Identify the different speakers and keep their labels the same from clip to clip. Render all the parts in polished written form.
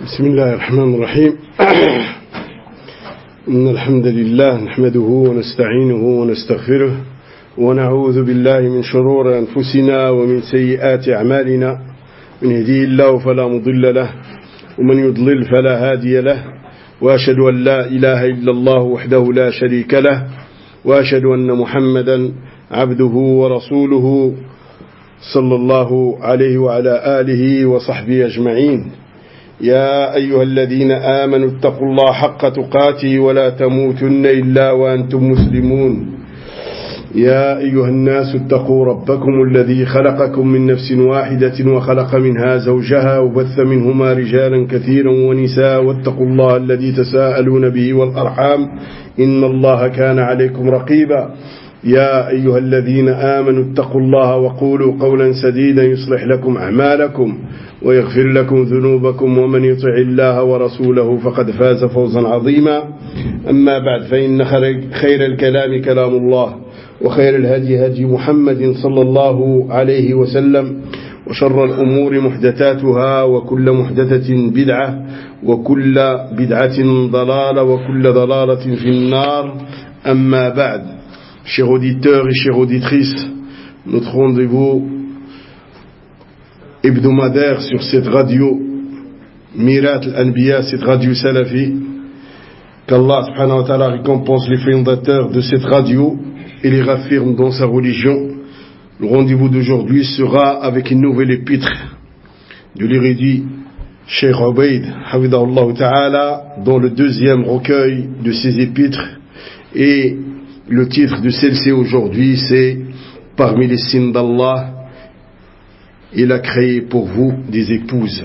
Speaker 1: بسم الله الرحمن الرحيم. إن الحمد لله نحمده ونستعينه ونستغفره ونعوذ بالله من شرور أنفسنا ومن سيئات أعمالنا، من يهديه الله فلا مضل له ومن يضلل فلا هادي له، وأشهد أن لا إله إلا الله وحده لا شريك له، وأشهد أن محمدا عبده ورسوله صلى الله عليه وعلى آله وصحبه أجمعين. يا أيها الذين آمنوا اتقوا الله حق تقاته ولا تموتن إلا وأنتم مسلمون. يا أيها الناس اتقوا ربكم الذي خلقكم من نفس واحدة وخلق منها زوجها وبث منهما رجالا كثيرا ونساء، واتقوا الله الذي تساءلون به والأرحام إن الله كان عليكم رقيبا. يا أيها الذين آمنوا اتقوا الله وقولوا قولا سديدا يصلح لكم أعمالكم ويغفر لكم ذنوبكم، ومن يطع الله ورسوله فقد فاز فوزا عظيما. أما بعد، فإن خير الكلام كلام الله، وخير الهدي هدي محمد صلى الله عليه وسلم، وشر الأمور محدثاتها، وكل محدثة بدعة، وكل بدعة ضلالة، وكل ضلالة في النار. أما بعد. Chers auditeurs et chères auditrices, notre rendez-vous hebdomadaire sur cette radio Mirat al-Anbiya, cette radio Salafi, qu'Allah subhanahu wa ta'ala récompense les fondateurs de cette radio et les raffirme dans sa religion. Le rendez-vous d'aujourd'hui sera avec une nouvelle épître de l'érudit Cheikh Ubaid Hafidahullah ta'ala, dans le deuxième recueil de ses épîtres, et le titre de celle-ci aujourd'hui, c'est « Parmi les signes d'Allah, il a créé pour vous des épouses ».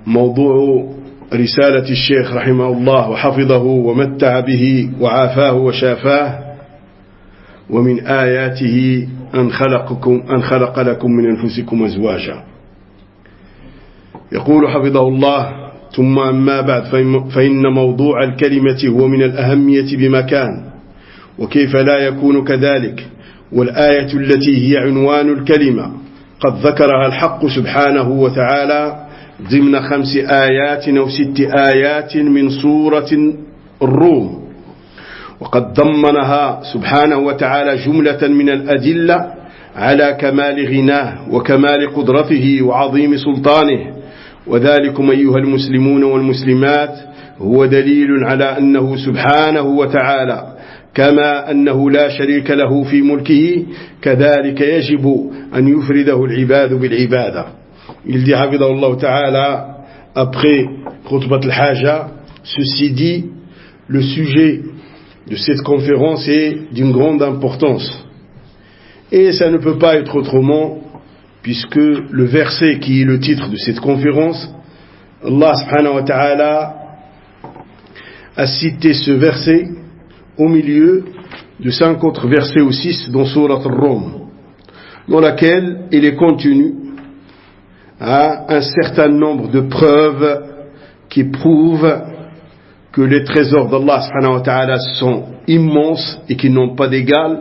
Speaker 1: فموضوع رسالة الشيخ رحمه الله وحفظه ومتع به وعافاه وشافاه: ومن آياته أن خلق لكم من أنفسكم أزواجا. يقول حفظه الله: ثم أما بعد، فإن موضوع الكلمة هو من الأهمية بمكان، وكيف لا يكون كذلك، والآية التي هي عنوان الكلمة قد ذكرها الحق سبحانه وتعالى ضمن 5 آيات أو 6 آيات من سورة الروم، وقد ضمنها سبحانه وتعالى جملة من الأدلة على كمال غناه وكمال قدرته وعظيم سلطانه. وذلكم أيها المسلمون والمسلمات هو دليل على أنه سبحانه وتعالى كما أنه لا شريك له في ملكه، كذلك يجب أن يفرده العباد بالعبادة. Il dit Hafidahullah ta'ala après Khutbat al-Haja: ceci dit, le sujet de cette conférence est d'une grande importance, et ça ne peut pas être autrement, puisque le verset qui est le titre de cette conférence, Allah subhanahu wa ta'ala a cité ce verset au milieu de 5 autres versets ou 6 dans Surat al-Rum, dans laquelle il est contenu un certain nombre de preuves qui prouvent que les trésors d'Allah subhanahu wa ta'ala sont immenses et qui n'ont pas d'égal,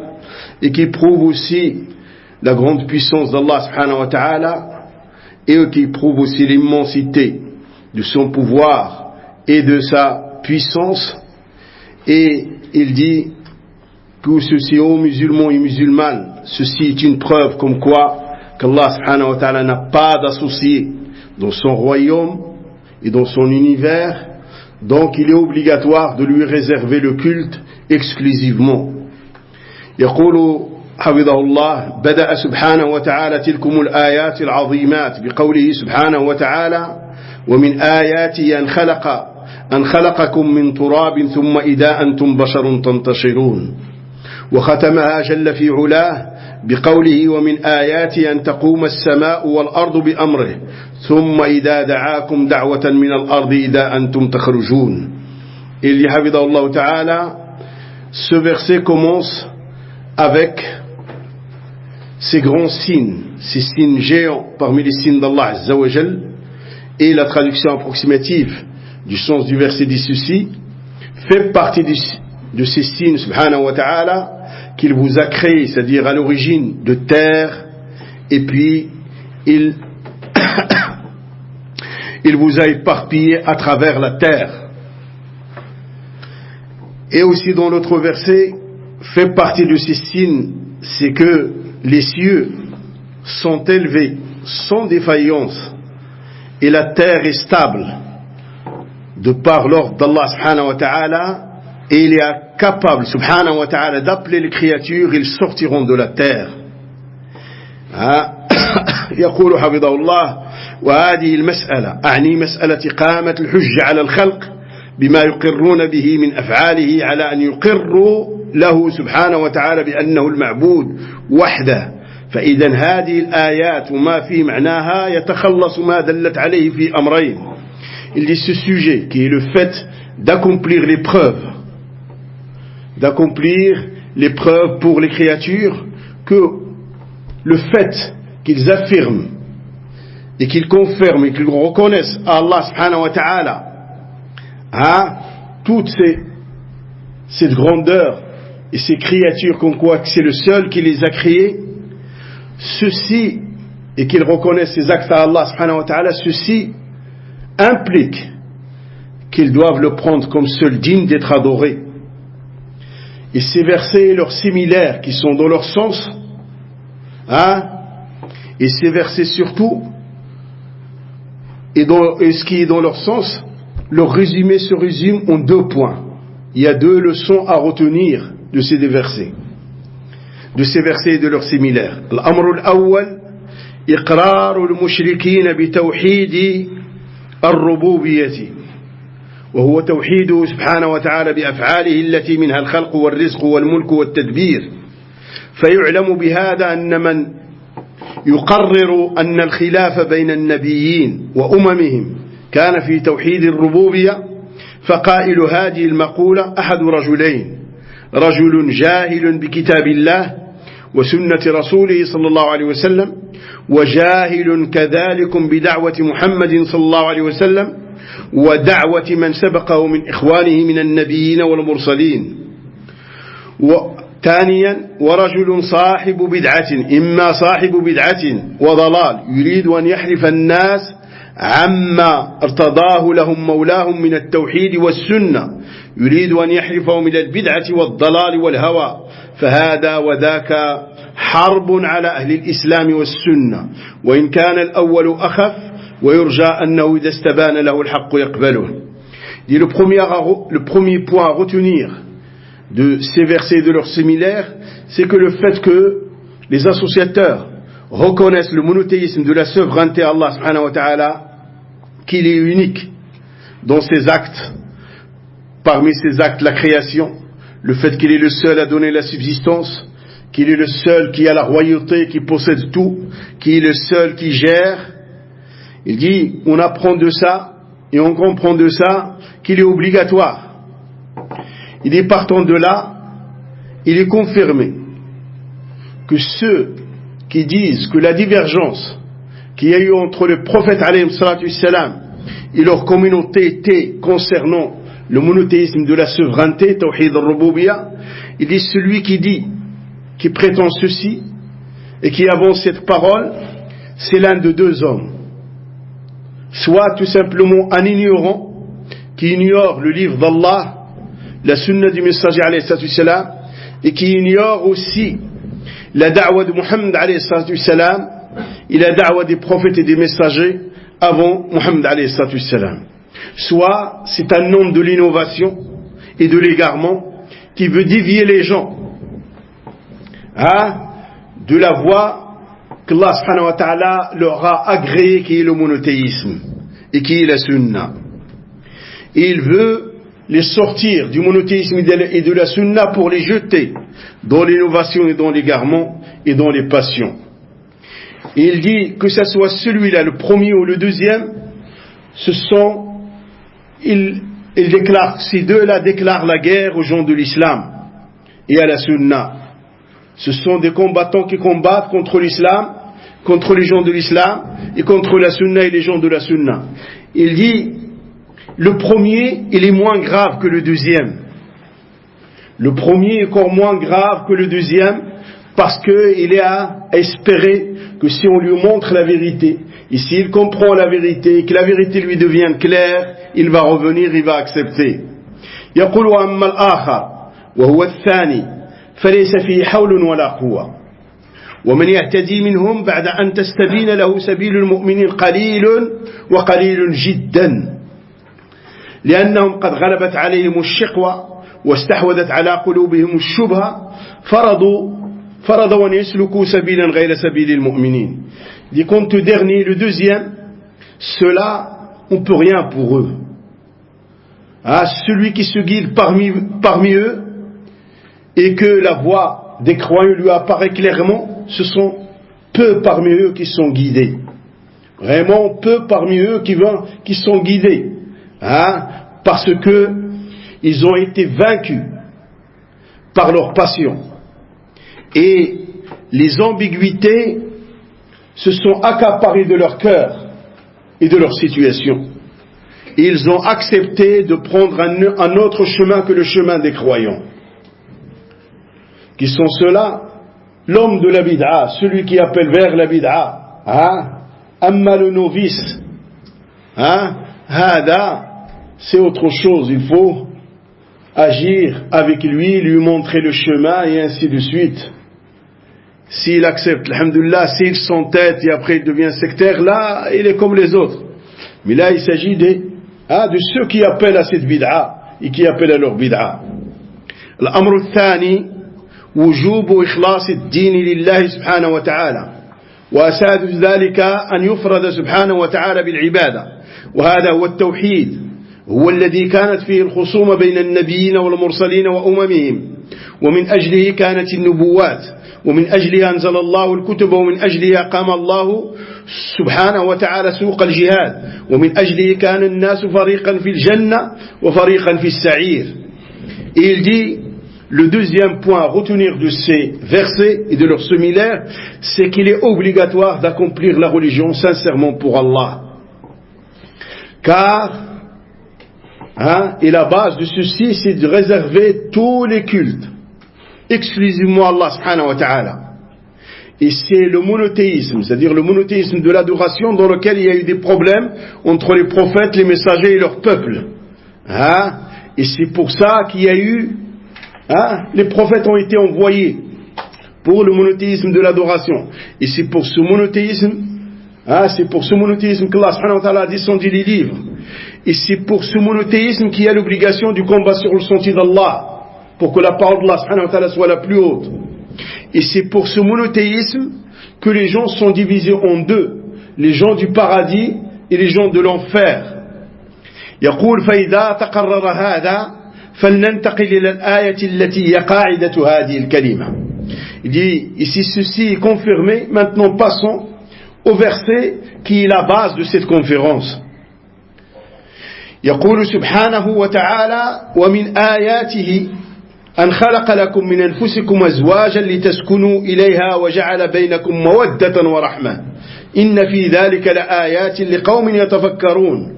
Speaker 1: et qui prouvent aussi la grande puissance d'Allah subhanahu wa ta'ala, et qui prouve aussi l'immensité de son pouvoir et de sa puissance. Et il dit que ceci, ô musulmans et musulmanes, ceci est une preuve comme quoi qu'Allah subhanahu wa ta'ala n'a pas d'associé dans son royaume et dans son univers, donc il est obligatoire de lui réserver le culte exclusivement. يقول حفظه الله: بدأ سبحانه وتعالى تلكم الآيات العظيمات بقوله سبحانه وتعالى: ومن آياته أن خلقكم من تراب ثم إذا أنتم بشر تنتشرون. وختمها جل في علاه بقوله: ومن آياته أن تقوم السماء والأرض بأمره ثم إذا دعاكم دعوة من الأرض إذا أنتم تخرجون. Il dit حفظه الله تعالى: ce verset commence avec ces grands signes, ces signes géants parmi les signes d'Allah Azza wa Jal, et la traduction approximative du sens du verset dit ceci: fait partie de ces signes subhanahu wa ta'ala qu'il vous a créé, c'est-à-dire à l'origine de terre, et puis il il vous a éparpillé à travers la terre. Et aussi dans l'autre verset, fait partie de ces signes, c'est que les cieux sont élevés sans défaillance et la terre est stable de par l'ordre d'Allah subhanahu wa ta'ala, et il est capable subhanahu wa ta'ala d'appeler les créatures, ils sortiront de la terre. يقول حفظه الله: وهذه المسألة أعني مسألة إقامة الحجة على الخلق بما يقرون به من أفعاله على أن يقروا له سبحانه وتعالى بأنه المعبود وحده. فإذا هذه الآيات وما في معناها يتخلص ما دلت عليه في أمرين. Il dit ce sujet qui est le fait d'accomplir l'épreuve pour les créatures, que le fait qu'ils affirment et qu'ils confirment et qu'ils reconnaissent à Allah subhanahu wa ta'ala toute cette grandeur et ces créatures comme quoi c'est le seul qui les a créées, ceci, et qu'ils reconnaissent ces actes à Allah subhanahu wa ta'ala, ceci implique qu'ils doivent le prendre comme seul digne d'être adoré. Et ces versets et leurs similaires qui sont dans leur sens, et ces versets surtout, et ce qui est dans leur sens, leur résumé se résume en 2 points. Il y a 2 leçons à retenir de ces versets et de leurs similaires. الأمر الأول إقرار المشركين بتوحيد الربوبية، وهو توحيده سبحانه وتعالى بأفعاله التي منها الخلق والرزق والملك والتدبير. فيعلم بهذا أن من يقرر أن الخلاف بين النبيين وأممهم كان في توحيد الربوبية، فقائل هذه المقولة أحد رجلين: رجل جاهل بكتاب الله وسنة رسوله صلى الله عليه وسلم، وجاهل كذلك بدعوة محمد صلى الله عليه وسلم ودعوة من سبقه من إخوانه من النبيين والمرسلين. ثانيا: ورجل صاحب بدعة، إما صاحب بدعة وضلال يريد أن يحرف الناس عما ارتضاه لهم مولاهم من التوحيد والسنة، يريد أن يحرفهم من البدعة والضلال والهوى، فهذا وذاك حرب على أهل الإسلام والسنة، وإن كان الأول أخف ويرجى أنه إذا استبان له الحق يقبله. Le premier point à retenir de ces versets et de leurs similaires, c'est que le fait que les associateurs reconnaissent le monothéisme de la souveraineté Allah subhanahu wa ta'ala, qu'il est unique dans ses actes, parmi ses actes la création, le fait qu'il est le seul à donner la subsistance, qu'il est le seul qui a la royauté, qui possède tout, qui est le seul qui gère. Il dit, on apprend de ça et on comprend de ça qu'il est obligatoire. Il est partant de là, il est confirmé que ceux qui disent que la divergence qu'il y a eu entre le prophète alayhi salatu salam et leur communauté était concernant le monothéisme de la souveraineté, tawhid al-rububiyya, il dit celui qui prétend ceci et qui avance cette parole, c'est l'un de 2 hommes. Soit tout simplement un ignorant qui ignore le livre d'Allah, la sunna du messager alayhi salatu salam, et qui ignore aussi la da'wa de Muhammad alayhi salatu salam et la da'wa des prophètes et des messagers avant Muhammad alayhi salatu salam. Soit c'est un homme de l'innovation et de l'égarement qui veut dévier les gens de la voie qu'Allah subhanahu wa ta'ala leur a agréé, qui est le monothéisme et qui est la sunna. Et il veut les sortir du monothéisme et de la sunna pour les jeter dans l'innovation et dans l'égarement et dans les passions. Et il dit que ce soit celui-là, le premier ou le deuxième, il déclare, ces deux-là déclarent la guerre aux gens de l'islam et à la sunna. Ce sont des combattants qui combattent contre l'islam, contre les gens de l'islam et contre la sunna et les gens de la sunna. Il dit, le premier, il est moins grave que le deuxième. Le premier est encore moins grave que le deuxième parce qu'il est à espérer que si on lui montre la vérité Et s'il comprend la vérité, que la vérité lui devienne claire, il va revenir, il va accepter. يقول وأما الآخر وهو الثاني فليس فيه حول ولا قوة ومن يهتدي منهم بعد أن تستبين له سبيل المؤمنين قليل وقليل جدا لأنهم قد غلبت عليهم الشقوة واستحوذت على قلوبهم الشبهة فرضوا أن يسلكوا سبيلا غير سبيل المؤمنين. Dit compte dernier, le deuxième, ceux-là, on ne peut rien pour eux. Celui qui se guide parmi eux et que la voie des croyants lui apparaît clairement, ce sont peu parmi eux qui sont guidés. Vraiment peu parmi eux qui sont guidés. Parce que ils ont été vaincus par leur passion. Et les ambiguïtés se sont accaparées de leur cœur et de leur situation. Et ils ont accepté de prendre un autre chemin que le chemin des croyants. Qui sont ceux-là? L'homme de la bid'a, celui qui appelle vers la bid'a. Amma le novice. Hada, c'est autre chose. Il faut agir avec lui, lui montrer le chemin et ainsi de suite. S'il accepte, alhamdoulilah, s'il s'entête et après il devient sectaire, là, il est comme les autres. Mais là, il s'agit de ceux qui appellent à cette bid'a et qui appellent à leur bid'a. الأمر الثاني وجوب إخلاص الدين لله سبحانه وتعالى وأساس ذلك أن يفرد سبحانه وتعالى بالعبادة وهذا هو التوحيد هو الذي كانت فيه الخصومة بين النبيين والمرسلين وأممهم ومن أجله كانت النبوات ومن أجلها أنزل الله الكتب ومن أجلها قام الله سبحانه وتعالى سوق الجهاد ومن أجله كان الناس فريقا في الجنة وفريقا في السعير. Et il dit, le deuxième point à retenir de ces versets et de leurs similaires, c'est qu'il est obligatoire d'accomplir la religion sincèrement pour Allah. Car, et la base de ceci, c'est de réserver tous les cultes exclusivement à Allah subhanahu wa ta'ala. Et c'est le monothéisme, c'est-à-dire le monothéisme de l'adoration dans lequel il y a eu des problèmes entre les prophètes, les messagers et leur peuple. Et c'est pour ça qu'il y a eu, les prophètes ont été envoyés pour le monothéisme de l'adoration. Et c'est pour ce monothéisme, qu'Allah subhanahu wa ta'ala a descendu les livres. Et c'est pour ce monothéisme qu'il y a l'obligation du combat sur le sentier d'Allah, pour que la parole d'Allah subhanahu wa ta'ala soit la plus haute. Et c'est pour ce monothéisme que les gens sont divisés en deux, les gens du paradis et les gens de l'enfer. يقول فإذا تقرر هذا فلننتقل إلى الآية التي هي قاعدة هذه الكلمة. Il dit, ici ceci est confirmé, maintenant passons au verset qui est la base de cette conférence. يقول سبحانه وتعالى ومن آياته أن خلق لكم من أنفسكم أزواجا لتسكنوا إليها وجعل بينكم مودة ورحمة إن في ذلك لآيات لقوم يتفكرون.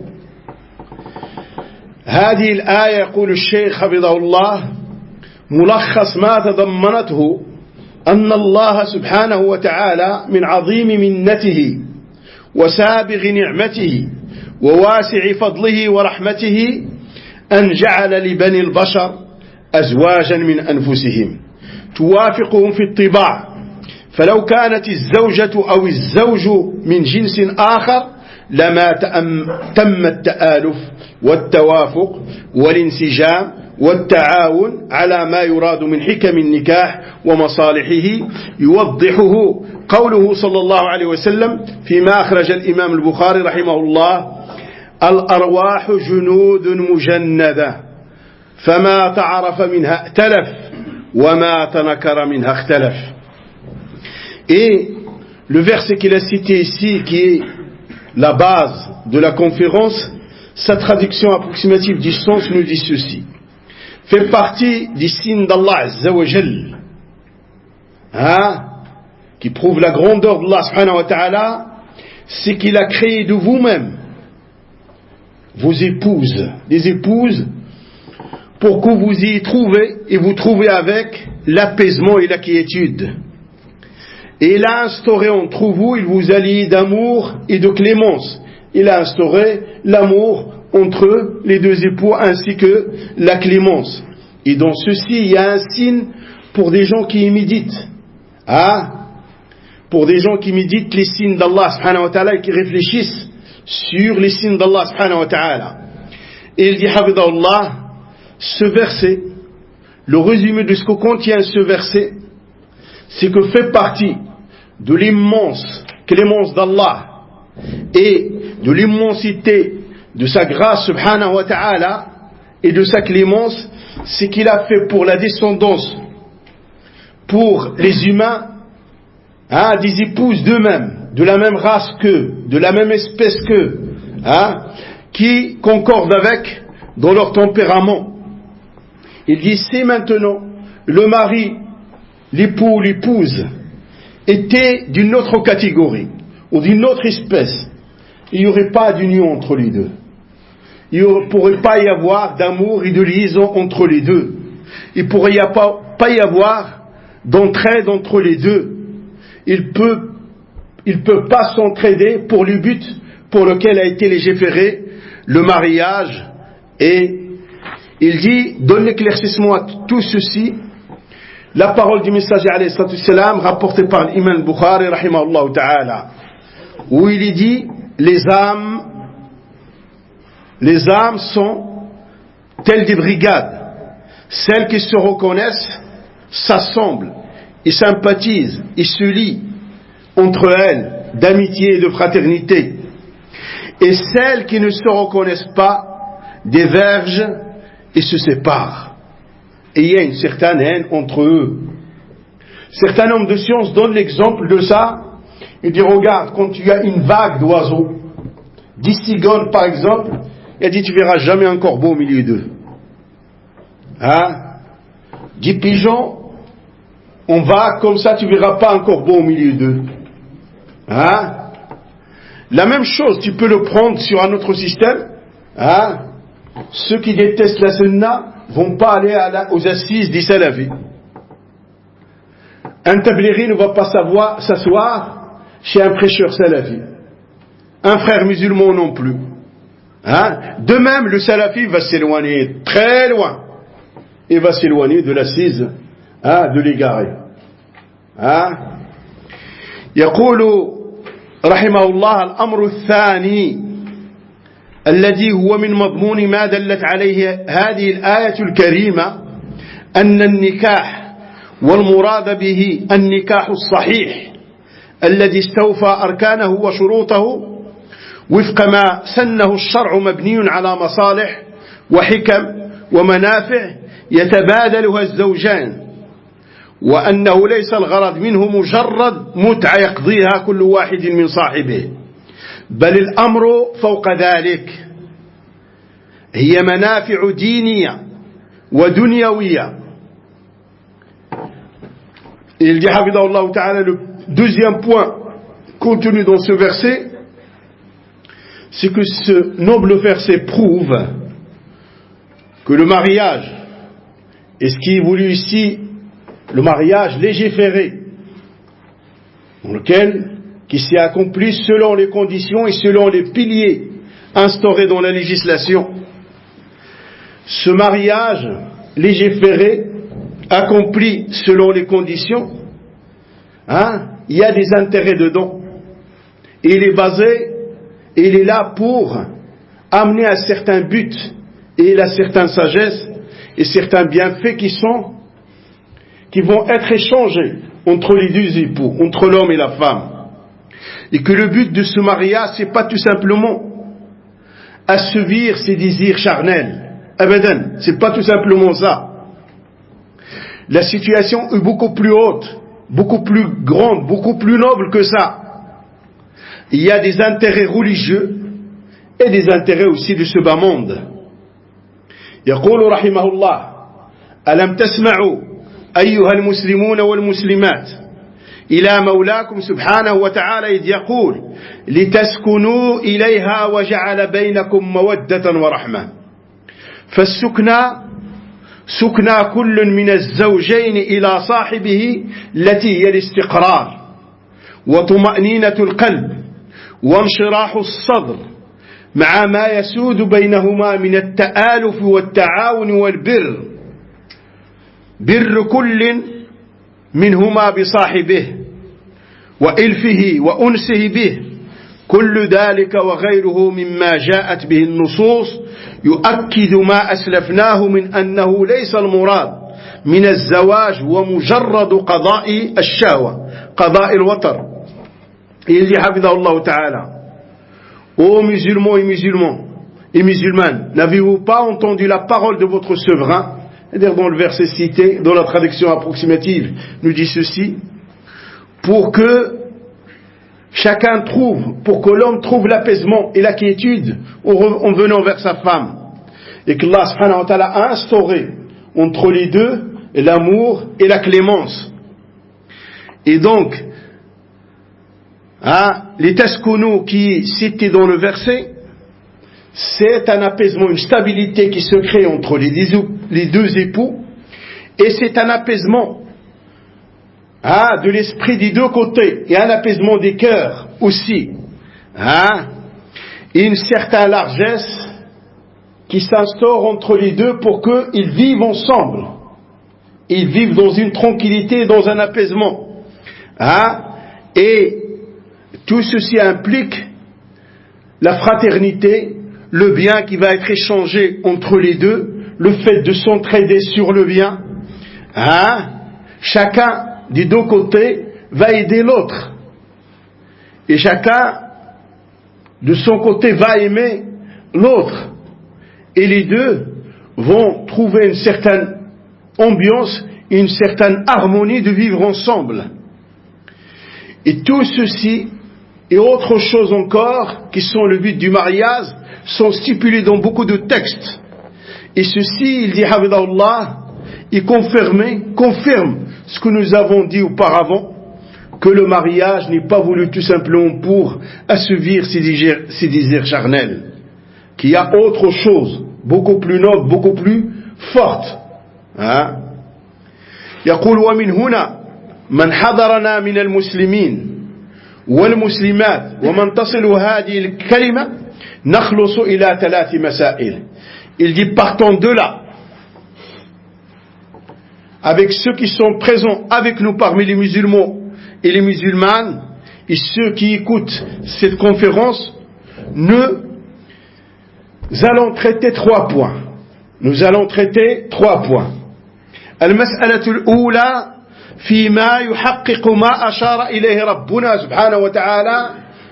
Speaker 1: هذه الآية يقول الشيخ حفظه الله ملخص ما تضمنته أن الله سبحانه وتعالى من عظيم منته وسابغ نعمته وواسع فضله ورحمته أن جعل لبني البشر أزواجا من أنفسهم توافقهم في الطباع فلو كانت الزوجة أو الزوج من جنس آخر لما تم التآلف والتوافق والانسجام والتعاون على ما يراد من حكم النكاح ومصالحه يوضحه قوله صلى الله عليه وسلم فيما أخرج الإمام البخاري رحمه الله الأرواح جنود مجندة فما تعرف منها ائتلف وما تنكر منها اختلف. Et le verset qu'il a cité ici, qui est la base de la conférence, sa traduction approximative du sens nous dit ceci: fait partie des signes d'Allah Azza wa Jal, qui prouve la grandeur d'Allah subhanahu wa ta'ala, c'est qu'il a créé de vous-même vos épouses, des épouses, pour que vous y trouviez et vous trouvez avec l'apaisement et la quiétude. Et il a instauré entre vous, il vous a lié d'amour et de clémence. Il a instauré l'amour entre les deux époux ainsi que la clémence. Et dans ceci, il y a un signe pour des gens qui y méditent. Pour des gens qui méditent les signes d'Allah subhanahu wa ta'ala et qui réfléchissent sur les signes d'Allah subhanahu wa ta'ala. Et il dit, hafidahullah, ce verset, le résumé de ce que contient ce verset, c'est que fait partie de l'immense clémence d'Allah et de l'immensité de sa grâce subhanahu wa ta'ala et de sa clémence, c'est qu'il a fait pour la descendance, pour les humains, des épouses d'eux-mêmes, de la même race qu'eux, de la même espèce qu'eux, qui concordent avec dans leur tempérament. Il dit, si maintenant le mari, l'époux ou l'épouse était d'une autre catégorie ou d'une autre espèce, il n'y aurait pas d'union entre les deux. Il ne pourrait pas y avoir d'amour et de liaison entre les deux. Il ne pourrait pas y avoir d'entraide entre les deux. Il peut pas s'entraider pour le but pour lequel a été légiféré le mariage. Et il dit, donne l'éclaircissement à tout ceci, la parole du messager alayhi salatu wassalam, rapportée par l'imam Bukhari rahimahullah ta'ala, où il dit, les âmes sont telles des brigades. Celles qui se reconnaissent s'assemblent et sympathisent et se lient entre elles d'amitié et de fraternité. Et celles qui ne se reconnaissent pas divergent et se séparent. Et il y a une certaine haine entre eux. Certains hommes de science donnent l'exemple de ça. Il dit, regarde, quand tu as une vague d'oiseaux, 10 cigognes par exemple, il dit, tu verras jamais un corbeau au milieu d'eux. 10 pigeons, on va comme ça, tu verras pas un corbeau au milieu d'eux. La même chose, tu peux le prendre sur un autre système. Ceux qui détestent la sunna vont pas aller aux assises des salafis. Un tablighi ne va pas s'asseoir chez un prêcheur salafi. Un frère musulman non plus. De même, le salafi va s'éloigner très loin. Il va s'éloigner de l'assise de l'égaré. يقول رحمه الله الأمر الثاني الذي هو من مضمون ما دلت عليه هذه الآية الكريمة أن النكاح والمراد به النكاح الصحيح الذي استوفى أركانه وشروطه وفق ما سنه الشرع مبني على مصالح وحكم ومنافع يتبادلها الزوجان وأنه ليس الغرض منه مجرد متعة يقضيها كل واحد من صاحبه بل الأمر فوق ذلك هي منافع دينية ودنيوية. Il dit hafidahullah ta'ala, le deuxième point contenu dans ce verset, c'est que ce noble verset prouve que le mariage, et ce qui est voulu ici, le mariage légiféré, dans lequel qui s'est accompli selon les conditions et selon les piliers instaurés dans la législation. Ce mariage légiféré, accompli selon les conditions, il y a des intérêts dedans. Et il est basé, et il est là pour amener à certains buts, et à certaines sagesses, et certains bienfaits qui vont être échangés entre les deux époux, entre l'homme et la femme. Et que le but de ce mariage, c'est pas tout simplement assouvir ses désirs charnels. Abadan, c'est pas tout simplement ça. La situation est beaucoup plus haute, beaucoup plus grande, beaucoup plus noble que ça. Il y a des intérêts religieux et des intérêts aussi de ce bas monde. يقول رحمه الله ألم تسمعوا أيها المسلمون والمسلمات إلى مولاكم سبحانه وتعالى إذ يقول لتسكنوا إليها وجعل بينكم مودة ورحمة فالسكنى سكنى كل من الزوجين إلى صاحبه التي هي الاستقرار وطمأنينة القلب وانشراح الصدر مع ما يسود بينهما من التآلف والتعاون والبر بر كل منهما بصاحبه وإلفه وأنسه به كل ذلك وغيره مما جاءت به النصوص يؤكد ما أسلفناه من أنه ليس المراد من الزواج ومجرد قضاء الشهوة قضاء الوتر. Il dit حفظه الله تعالى: Ô musulmans et musulmanes, n'avez-vous pas entendu la parole de votre souverain? C'est-à-dire dans le verset cité, dans la traduction approximative, nous dit ceci: pour que chacun pour que l'homme trouve l'apaisement et la quiétude en venant vers sa femme, et que Allah subhanahu wa ta'ala a instauré entre les deux l'amour et la clémence. Et donc, les taskunu qui est cité dans le verset, c'est un apaisement, une stabilité qui se crée entre les deux époux, et c'est un apaisement de l'esprit des deux côtés, et un apaisement des cœurs aussi, et une certaine largesse qui s'instaure entre les deux pour qu'ils vivent ensemble, ils vivent dans une tranquillité, dans un apaisement, et tout ceci implique la fraternité, le bien qui va être échangé entre les deux, le fait de s'entraider sur le bien. Chacun des deux côtés va aider l'autre. Et chacun de son côté va aimer l'autre. Et les deux vont trouver une certaine ambiance, une certaine harmonie de vivre ensemble. Et tout ceci et autre chose encore, qui sont le but du mariage, sont stipulés dans beaucoup de textes. Et ceci, il dit, Hafidahullah, il confirme ce que nous avons dit auparavant, que le mariage n'est pas voulu tout simplement pour assouvir ses désirs charnels, qu'il y a autre chose, beaucoup plus noble, beaucoup plus forte. يقول ومن هنا من حضرنا من المسلمين والمسلمات ومن تصل هذه الكلمة نخلص إلى 3 مسائل. Il dit partant de là, avec ceux qui sont présents avec nous parmi les musulmans et les musulmanes et ceux qui écoutent cette conférence, nous allons traiter 3 points. Nous allons traiter 3 points. المسألة الأولى فيما يحقق ما أشار إليه ربنا سبحانه وتعالى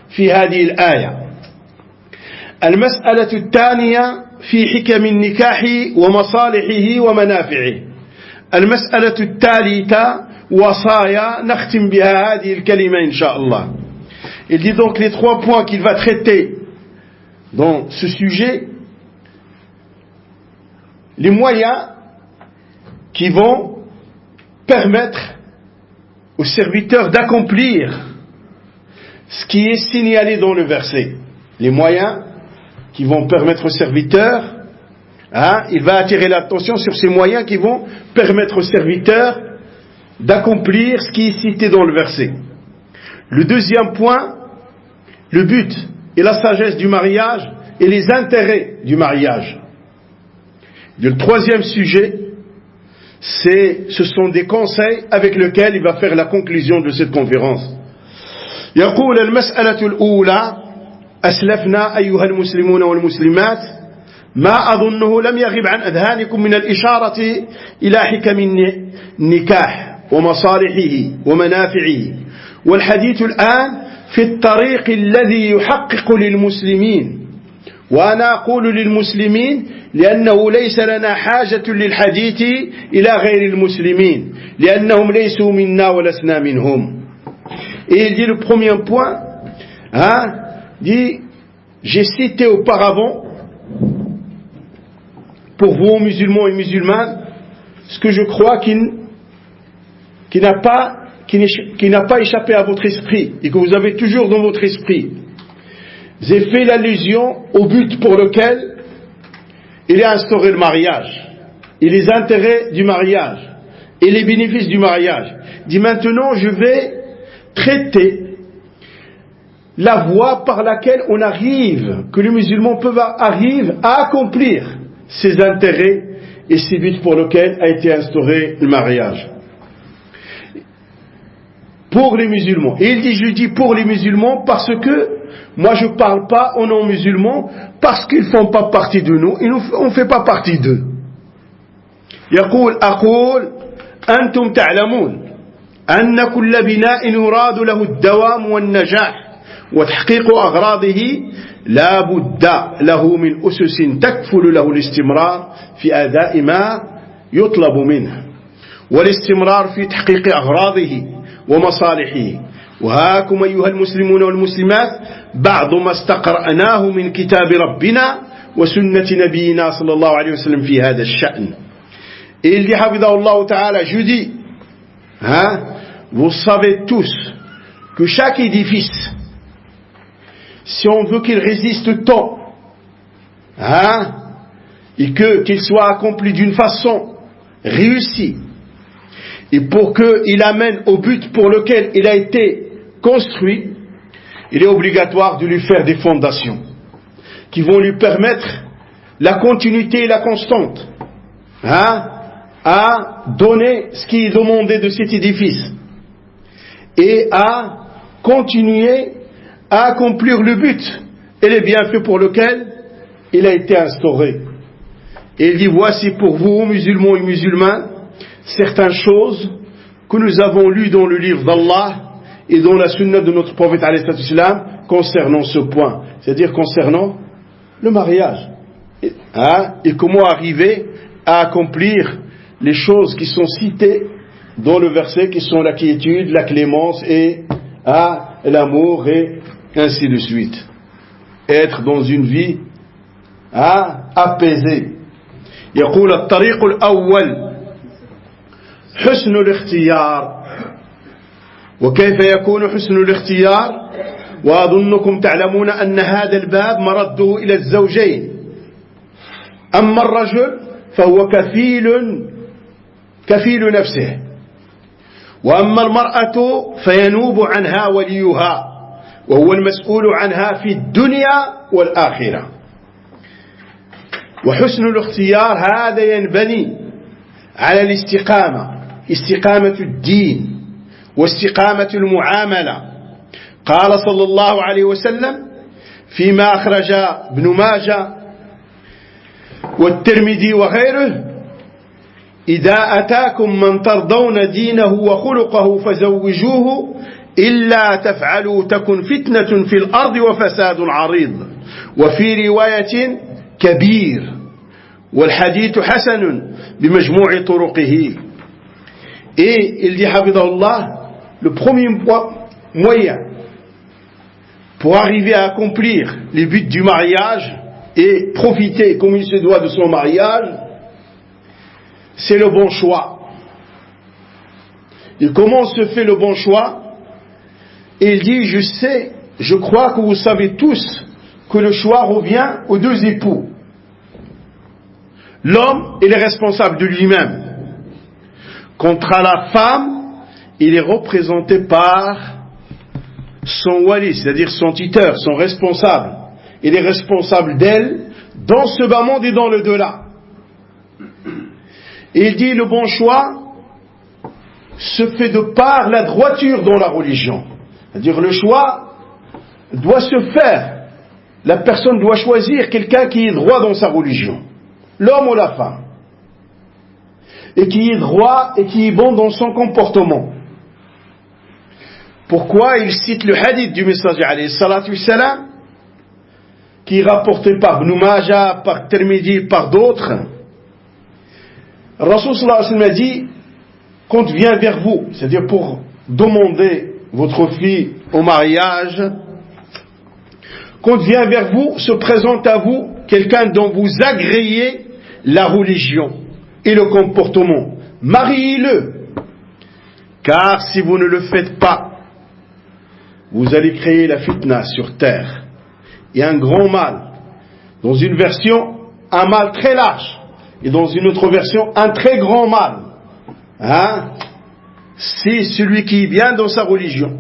Speaker 1: في هذه الآية. المسألة الثانية في حكم النكاح ومصالحه ومنافعه. المسألة الثالثة وصايا نختم بها هذه الكلمة إن شاء الله. Il dit donc les 3 points qu'il va traiter dans ce sujet, les moyens qui vont permettre aux serviteurs d'accomplir ce qui est signalé dans le verset. Les moyens qui vont permettre aux serviteurs, il va attirer l'attention sur ces moyens qui vont permettre aux serviteurs d'accomplir ce qui est cité dans le verset. Le deuxième point, le but et la sagesse du mariage et les intérêts du mariage. Le troisième sujet, ce sont des conseils avec lesquels il va faire la conclusion de cette conférence. يقول المسألة الأولى أسلفنا أيها المسلمون والمسلمات ما أظنه لم يغب عن أذهانكم من الإشارة إلى حكم النكاح ومصالحه ومنافعه والحديث الآن في الطريق الذي يحقق للمسلمين وأنا أقول للمسلمين لأنه ليس لنا حاجة للحديث إلى غير المسلمين لأنهم ليسوا منا ولسنا منهم. Et il dit le premier point, dit, j'ai cité auparavant pour vous musulmans et musulmanes ce que je crois qui n'a pas échappé à votre esprit et que vous avez toujours dans votre esprit. J'ai fait l'allusion au but pour lequel il est instauré le mariage et les intérêts du mariage et les bénéfices du mariage. Dit maintenant je vais traiter la voie par laquelle on arrive, que les musulmans arrivent à accomplir ses intérêts et ses buts pour lesquels a été instauré le mariage. Pour les musulmans. Et il dit, je dis pour les musulmans parce que moi je ne parle pas aux non-musulmans parce qu'ils ne font pas partie de nous et on ne fait pas partie d'eux. يقول أقول أنتم تعلمون أن كل بناء يراد له الدوام والنجاح وتحقيق أغراضه لا بد له من أسس تكفل له الاستمرار في أداء ما يطلب منه والاستمرار في تحقيق أغراضه ومصالحه. وهاكم أيها المسلمون والمسلمات بعض ما استقرأناه من كتاب ربنا وسنة نبينا صلى الله عليه وسلم في هذا الشأن. Et il dit, Hafidahullah Ta'ala, je dis, vous savez tous que chaque édifice, si on veut qu'il résiste tant, et qu'il soit accompli d'une façon réussie, et pour qu'il amène au but pour lequel il a été construit, il est obligatoire de lui faire des fondations qui vont lui permettre la continuité et la constante à donner ce qui est demandé de cet édifice et à continuer à accomplir le but et les bienfaits pour lequel il a été instauré. Et il dit, voici pour vous, musulmans et musulmans, certaines choses que nous avons lues dans le livre d'Allah et dans la sunna de notre prophète concernant ce point, c'est-à-dire concernant le mariage. Et comment arriver à accomplir les choses qui sont citées dans le verset, qui sont la quiétude, la clémence et l'amour et ainsi de suite. Être dans une vie apaisée. يقول الطريق الأول حسن الاختيار. وكيف يكون حسن الاختيار؟ وأظنكم تعلمون أن هذا الباب مرده إلى الزوجين. أما الرجل فهو كفيل نفسه، وأما المرأة فينوب عنها وليها وهو المسؤول عنها في الدنيا والآخرة. وحسن الاختيار هذا ينبني على الاستقامة، استقامة الدين واستقامة المعاملة. قال صلى الله عليه وسلم فيما أخرج ابن ماجه والترمذي وغيره: إذا أتاكم من ترضون دينه وخلقه فزوجوه إلا تفعلوا تكن فتنة في الأرض وفساد عريض. وفي رواية كبير والحديث حسن بمجموع طرقه. Et il dit Hafidahullah, le premier moyen pour arriver à accomplir les buts du mariage et profiter comme il se doit de son mariage, c'est le bon choix. Et comment se fait le bon choix? Il dit, je crois que vous savez tous que le choix revient aux deux époux. L'homme, il est responsable de lui-même. Quant à la femme, il est représenté par son wali, c'est-à-dire son tuteur, son responsable. Il est responsable d'elle dans ce bas monde et dans le delà. Et il dit le bon choix se fait de par la droiture dans la religion. C'est-à-dire le choix doit se faire. La personne doit choisir quelqu'un qui est droit dans sa religion. L'homme ou la femme. Et qui est droit et qui est bon dans son comportement. Pourquoi il cite le hadith du messager alayhi salatu wassalam, qui est rapporté par Ibn Majah, par Tirmidhi, par d'autres. Rasul sallallahu alayhi wa sallam a dit, quand vient vers vous, c'est-à-dire pour demander votre fille au mariage, quand vient vers vous, se présente à vous quelqu'un dont vous agréez la religion et le comportement. Mariez-le. Car si vous ne le faites pas, vous allez créer la fitna sur terre. Et un grand mal. Dans une version, un mal très large. Et dans une autre version, un très grand mal. C'est celui qui est bien dans sa religion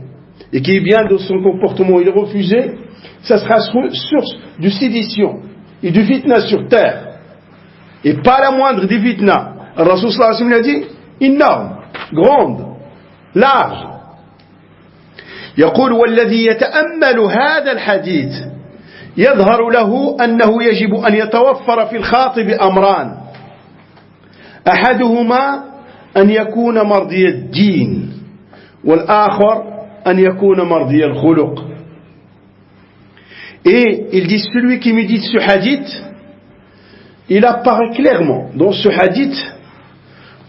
Speaker 1: et qui est bien dans son comportement, il est refusé, ça sera source de sédition et de fitna sur terre. Et pas la moindre des fitna. Le Rasul sallallahu alayhi wa sallam a dit énorme, grande, large. يقول والذي يتأمل هذا الحديث يظهر له أنه يجب أن يتوفر في الخاطب أمران أحدهما أن يكون مرضي الدين والآخر أن يكون مرضي الخلق. Et il dit, celui qui médite ce hadith, il apparaît clairement dans ce hadith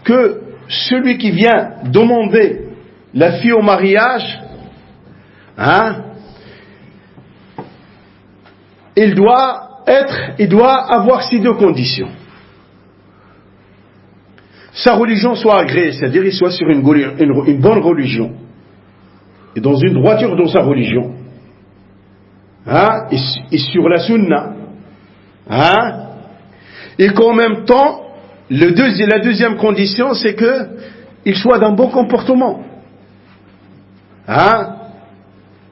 Speaker 1: que celui qui vient demander la fille au mariage, il doit avoir ces deux conditions. Sa religion soit agréée, c'est-à-dire il soit sur une bonne religion, et dans une droiture dans sa religion, et sur la sunna, et qu'en même temps, la deuxième condition, c'est qu'il soit d'un bon comportement.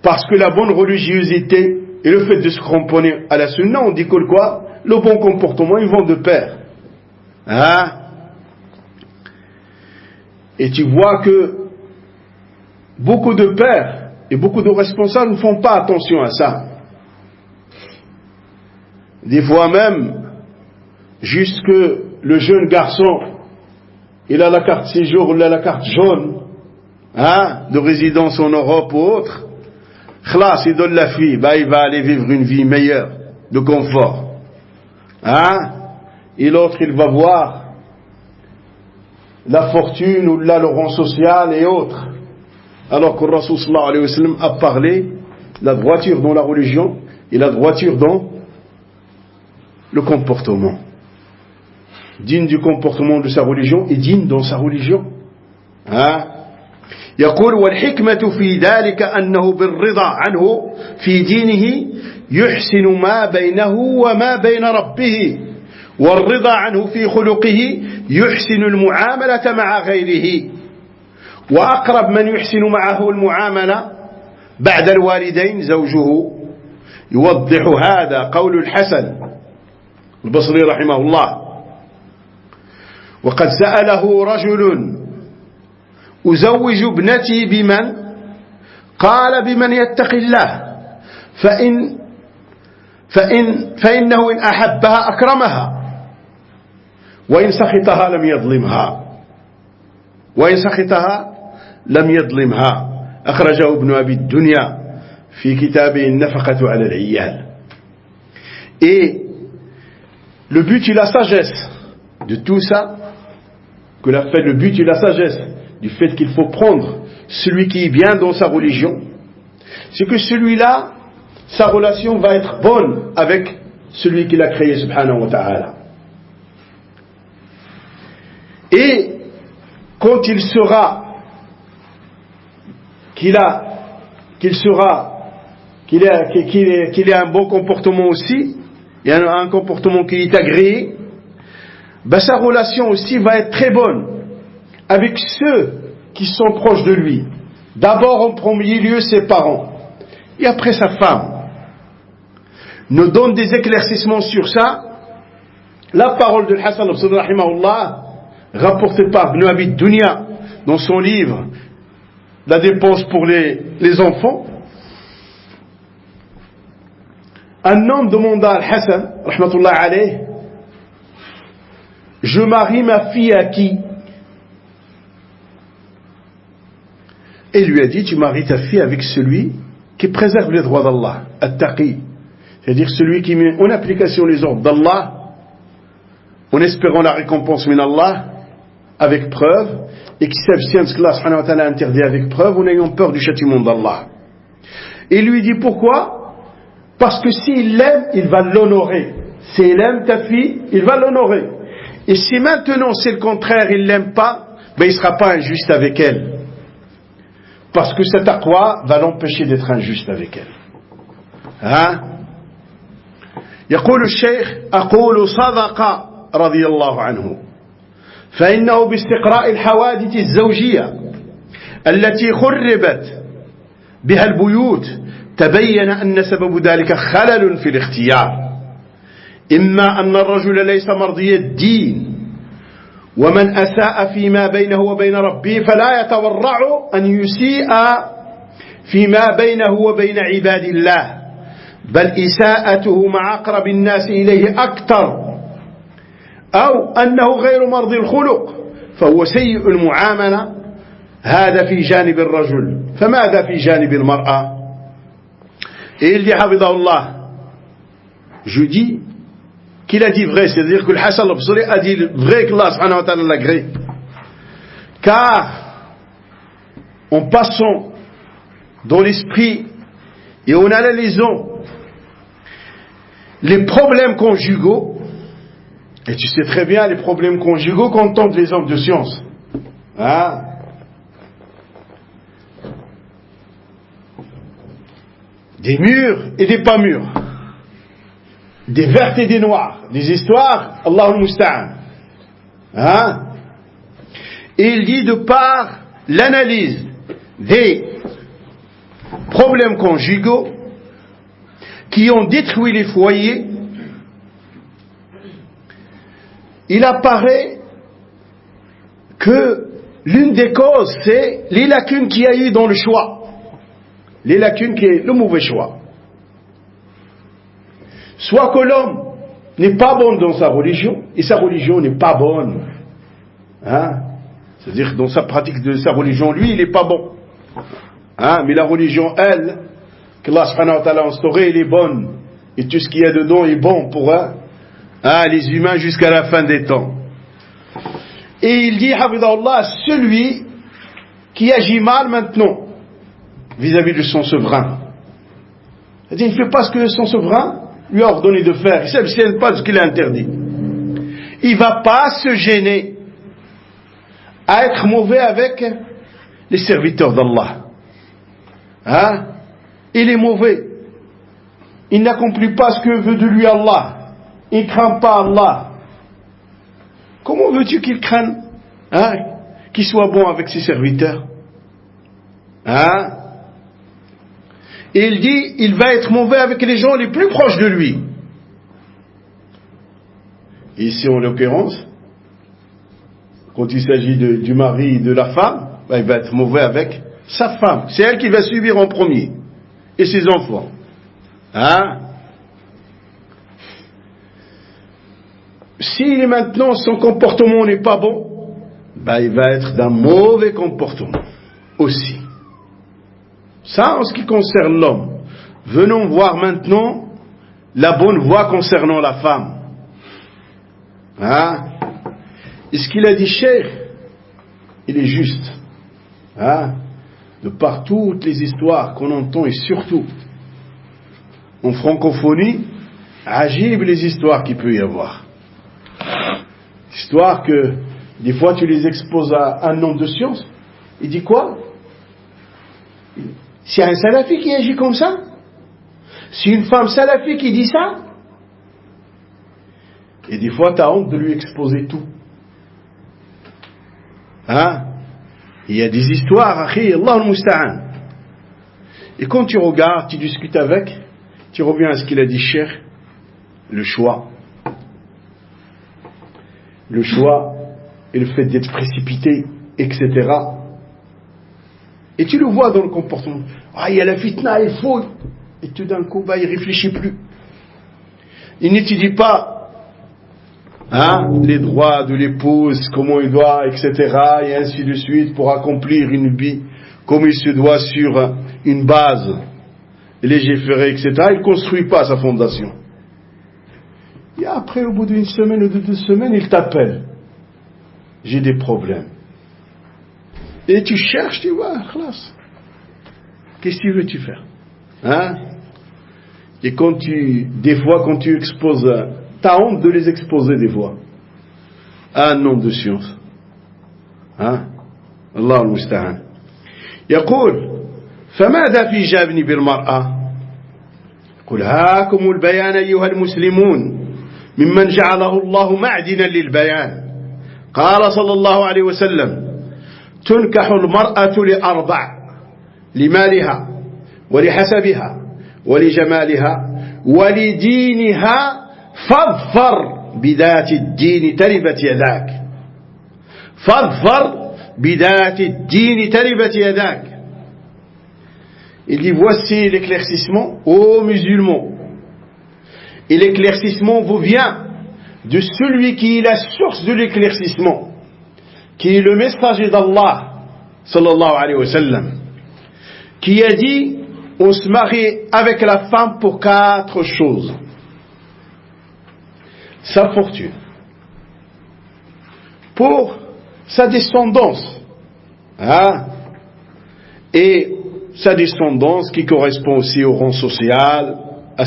Speaker 1: Parce que la bonne religiosité et le fait de se cramponner à la sunna, on dit que quoi? Le bon comportement, ils vont de pair. Et tu vois que beaucoup de pères et beaucoup de responsables ne font pas attention à ça. Des fois même, jusque le jeune garçon, il a la carte séjour, il a la carte jaune, de résidence en Europe ou autre. Khlas, il donne la fille, il va aller vivre une vie meilleure, de confort. Et l'autre, il va voir la fortune ou le rang social et autres. Alors que le Rasul sallallahu alayhi wa sallam a parlé de la droiture dans la religion et la droiture dans le comportement. Digne du comportement de sa religion et digne dans sa religion. يقول والحكمة في ذلك أنه بالرضا عنه في دينه يحسن ما بينه وما بين ربه والرضا عنه في خلقه يحسن المعاملة مع غيره وأقرب من يحسن معه المعاملة بعد الوالدين زوجه. يوضح هذا قول الحسن البصري رحمه الله وقد سأله رجل أزوج ابنتي بمن؟ قال بمن يتقي الله فإنه إن أحبها أكرمها وإن سخطها لم يظلمها أخرجه ابن أبي الدنيا في كتابه النفقة على العيال. Et le but et la sagesse de tout ça, le but et la sagesse du fait qu'il faut prendre celui qui est bien dans sa religion, c'est que celui-là, sa relation va être bonne avec celui qui l'a créé, subhanahu wa ta'ala. Et quand il a un bon comportement aussi, et un comportement qui est agréé, sa relation aussi va être très bonne avec ceux qui sont proches de lui. D'abord en premier lieu ses parents, et après sa femme. Nous donne des éclaircissements sur ça la parole de Hassan al-Basri rahimahullah, rapportée par Ibn Abi Dunya dans son livre La dépense pour les enfants. Un homme demanda à Hassan rahmatullah alayh, je marie ma fille à qui? Et il lui a dit, tu maries ta fille avec celui qui préserve les droits d'Allah, at-taqi, c'est-à-dire celui qui met en application les ordres d'Allah en espérant la récompense min Allah avec preuve, et qui s'abstient de ce que Allah subhanahu wa ta'ala a interdit avec preuve en ayant peur du châtiment d'Allah. Et il lui dit pourquoi? Parce que s'il l'aime, il va l'honorer. S'il aime ta fille, il va l'honorer. Et si maintenant c'est le contraire, il l'aime pas, il ne sera pas injuste avec elle. Parce que cet taqwa va l'empêcher d'être injuste avec elle. يقول الشيخ أقول صدق رضي الله عنه فإنه باستقراء الحوادث الزوجية التي خربت بها البيوت تبين أن سبب ذلك خلل في الاختيار، إما أن الرجل ليس مرضي الدين، ومن أساء فيما بينه وبين ربه فلا يتورع أن يسيء فيما بينه وبين عباد الله، بل إساءته مع أقرب الناس إليه أكثر، أو أنه غير مرضي الخلق فهو سيء المعاملة. هذا في جانب الرجل، فماذا في جانب المرأة؟ Et il dit Hafidahullah, je dis qu'il a dit vrai, c'est-à-dire que le Hassan al-Basri a dit vrai, que Allah subhanahu wa ta'ala l'a gré. Car en passant dans l'esprit et en analysant les problèmes conjugaux, et tu sais très bien les problèmes conjugaux qu'entendent les hommes de science, hein? Des mûrs et des pas mûrs, des vertes et des noires, des histoires, Allahul Musta'an. Hein? Et il dit de par l'analyse des problèmes conjugaux qui ont détruit les foyers, il apparaît que l'une des causes, c'est les lacunes qu'il y a eu dans le choix. Les lacunes qui est le mauvais choix. Soit que l'homme n'est pas bon dans sa religion, et sa religion n'est pas bonne. Hein? C'est-à-dire que dans sa pratique de sa religion, lui, il n'est pas bon. Hein? Mais la religion, elle, que Allah subhanahu wa ta'ala a instaurée, elle est bonne. Et tout ce qu'il y a dedans est bon pour les humains jusqu'à la fin des temps. Et il dit, Hafidahullah, celui qui agit mal maintenant, vis-à-vis de son souverain. C'est-à-dire, il ne fait pas ce que son souverain lui a ordonné de faire. Il ne sait pas ce qu'il a interdit. Il ne va pas se gêner à être mauvais avec les serviteurs d'Allah. Hein? Il est mauvais. Il n'accomplit pas ce que veut de lui Allah. Il ne craint pas Allah. Comment veux-tu qu'il craigne? Hein? Qu'il soit bon avec ses serviteurs? Hein? Et il dit, il va être mauvais avec les gens les plus proches de lui. Ici, en l'occurrence, quand il s'agit du mari et de la femme, il va être mauvais avec sa femme. C'est elle qui va subir en premier. Et ses enfants. Hein? Si maintenant son comportement n'est pas bon, il va être d'un mauvais comportement aussi. Ça, en ce qui concerne l'homme. Venons voir maintenant la bonne voie concernant la femme. Hein? Et ce qu'il a dit, Cheikh, il est juste. Hein? De par toutes les histoires qu'on entend, et surtout en francophonie, agib les histoires qu'il peut y avoir. Histoires que, des fois, tu les exposes à un homme de science, il dit quoi? C'est un salafi qui agit comme ça? C'est une femme salafi qui dit ça? Et des fois, tu as honte de lui exposer tout. Hein? Il y a des histoires, akhi, Allah al-Musta'an. Et quand tu regardes, tu discutes avec, tu reviens à ce qu'il a dit, Cheikh, le choix. Le choix et le fait d'être précipité, etc. Et tu le vois dans le comportement. Il y a la fitna, il faut. Et tout d'un coup, il ne réfléchit plus. Il n'étudie pas les droits de l'épouse, comment il doit, etc. Et ainsi de suite, pour accomplir une vie comme il se doit sur une base légiférée, etc. Il ne construit pas sa fondation. Et après, au bout d'une semaine ou de 2 semaines, il t'appelle. J'ai des problèmes. Et tu cherches, tu vois, classe. Qu'est-ce que veux-tu faire? Hein? Et des fois, quand tu exposes, t'as honte de les exposer des fois. À un homme de science. Hein? Allah al-Musta'an. يقول فماذا في جانب المرأة؟ قل هاكم البيان أيها المسلمون ممن جعله الله معدنا للبيان. قال صلى الله عليه وسلم: تنكح المرأة ل4: لمالها ولحسبها ولجمالها ولدينها فاظفر بذات الدين تربت يداك. فاظفر بذات الدين تربت يداك. Il dit voici l'éclaircissement aux musulmans. Et l'éclaircissement vous vient de celui qui est la source de l'éclaircissement, qui est le messager d'Allah, sallallahu alayhi wa sallam, qui a dit on se marie avec la femme pour 4 choses. Sa fortune, pour sa descendance, et sa descendance qui correspond aussi au rang social, à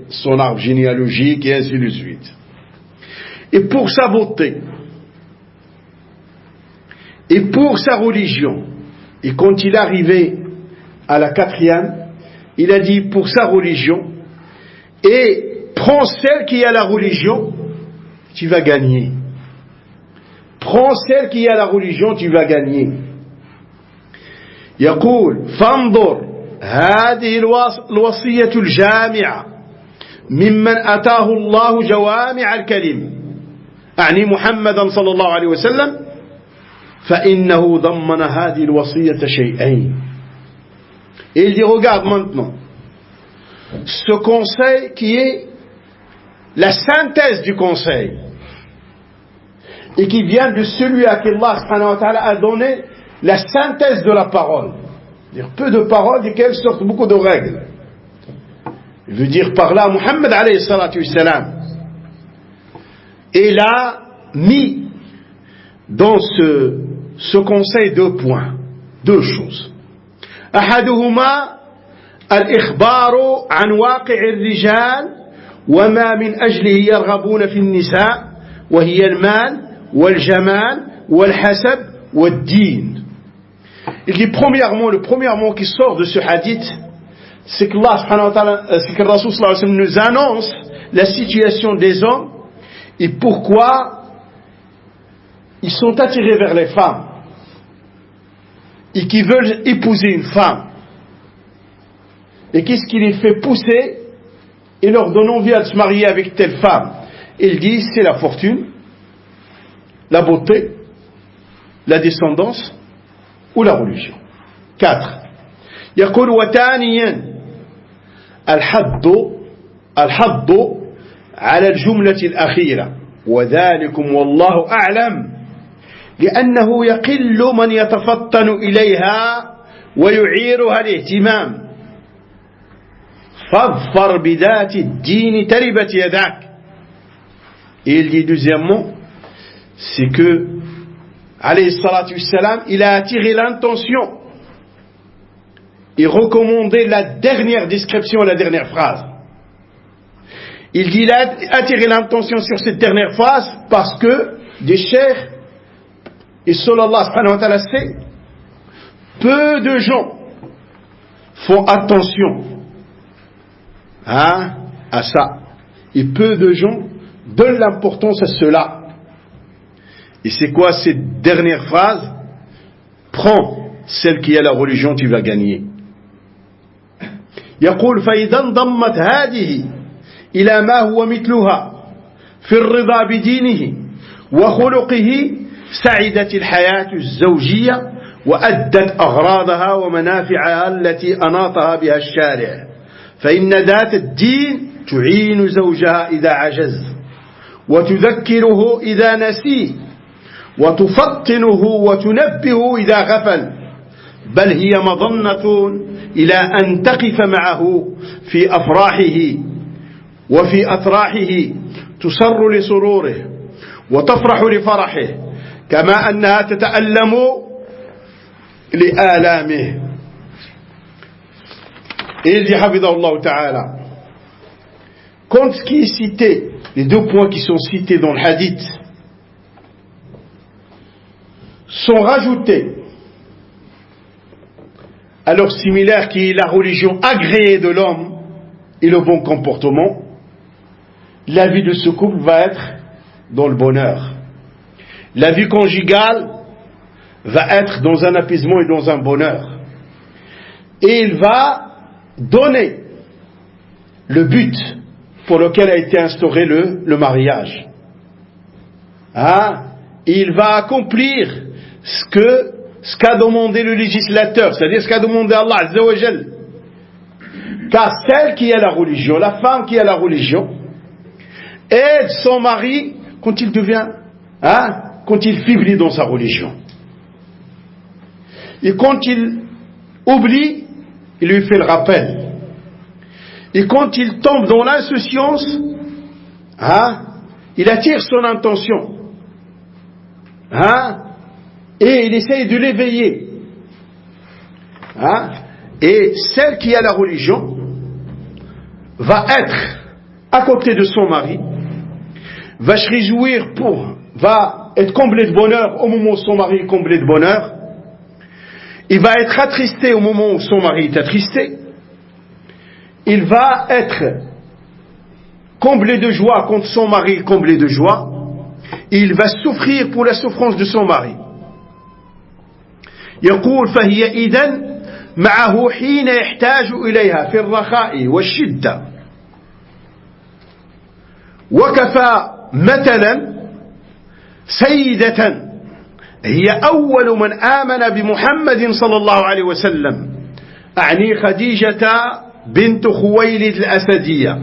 Speaker 1: son arbre généalogique et ainsi de suite. Et pour sa beauté, et pour sa religion. Et quand il est arrivé à la 4e, il a dit pour sa religion, et prends celle qui a la religion, tu vas gagner. Prends celle qui a la religion, tu vas gagner. يقول فانظر هذه الوصية الجامعة ممن أتاه الله جوامع الكلم أعني محمدا صلى الله عليه وسلم فإنه ضمن هذه الوصية شيئين. Et il dit regarde maintenant ce conseil qui est la synthèse du conseil et qui vient de celui à qui Allah subhanahu wa ta'ala a donné la synthèse de la parole. C'est-à-dire peu de paroles desquelles sortent beaucoup de règles. Il veut dire par là Muhammad alayhi salatu wassalam. Et il a mis dans ce conseil 2 points, 2 choses. أحدهما الإخبار عن واقع الرجال وما من أجله يرغبون في النساء وهي المال والجمال والحسب والدين. Il dit premièrement, le premier mot qui sort de ce hadith, c'est que Allah subhanahu wa ta'ala, c'est que le Rasul sallallahu alayhi wa sallam nous annonce la situation des hommes et pourquoi ils sont attirés vers les femmes et qui veulent épouser une femme. Et qu'est-ce qui les fait pousser et leur donne envie de se marier avec telle femme? Il dit c'est la fortune, la beauté, la descendance ou la religion. 4. يقول وثانيا الحض على الجملة الأخيرة وذلكم والله أعلم لأنه يقل من يتفطن إليها ويعيرها الاهتمام فاظفر بذات الدين تربت يداك. Et il dit deuxièmement, c'est que alayhi salatu wassalam, il a attiré l'intention et recommandé la dernière description, la dernière phrase. Il dit il a attiré l'intention sur cette dernière phrase parce que des cheikhs, et selon Allah subhanahu wa ta'ala sait, peu de gens font attention à ça. Et peu de gens donnent l'importance à cela. Et c'est quoi cette dernière phrase? Prends celle qui a la religion, tu vas gagner. يقول فإذا انضمت هذه إلى ما هو مثلها في الرضا بدينه وخلقه سعدت الحياة الزوجية وأدت أغراضها ومنافعها التي أناطها بها الشارع فإن ذات الدين تعين زوجها إذا عجز وتذكره إذا نسيه وتفطنه وتنبه إذا غفل بل هي مظنة إلى أن تقف معه في أفراحه وفي أفراحه تسر لسروره وتفرح لفرحه كما أنها تتألم لآلامه. Et il dit Hafidahullah Ta'ala, quand ce qui est cité, les 2 points qui sont cités dans le hadith sont rajoutés à leur similaire qui est la religion agréée de l'homme et le bon comportement, la vie de ce couple va être dans le bonheur. La vie conjugale va être dans un apaisement et dans un bonheur. Et il va donner le but pour lequel a été instauré le mariage. Il va accomplir ce qu'a demandé le législateur, c'est-à-dire ce qu'a demandé Allah Azza wa Jal. Car celle qui a la religion, la femme qui a la religion, aide son mari quand il devient, quand il faiblit dans sa religion. Et quand il oublie, il lui fait le rappel. Et quand il tombe dans l'insouciance, il attire son intention. Et il essaye de l'éveiller. Et celle qui a la religion va être à côté de son mari, va se réjouir va être comblé de bonheur au moment où son mari est comblé de bonheur. Il va être attristé au moment où son mari est attristé. Il va être comblé de joie quand son mari est comblé de joie. Il va souffrir pour la souffrance de son mari. يقول فهي إذن معه حين يحتاج إليها في الرخاء والشدة وكفى مثلا سيدة هي أول من آمن بمحمد صلى الله عليه وسلم أعني خديجة بنت خويلد الأسدية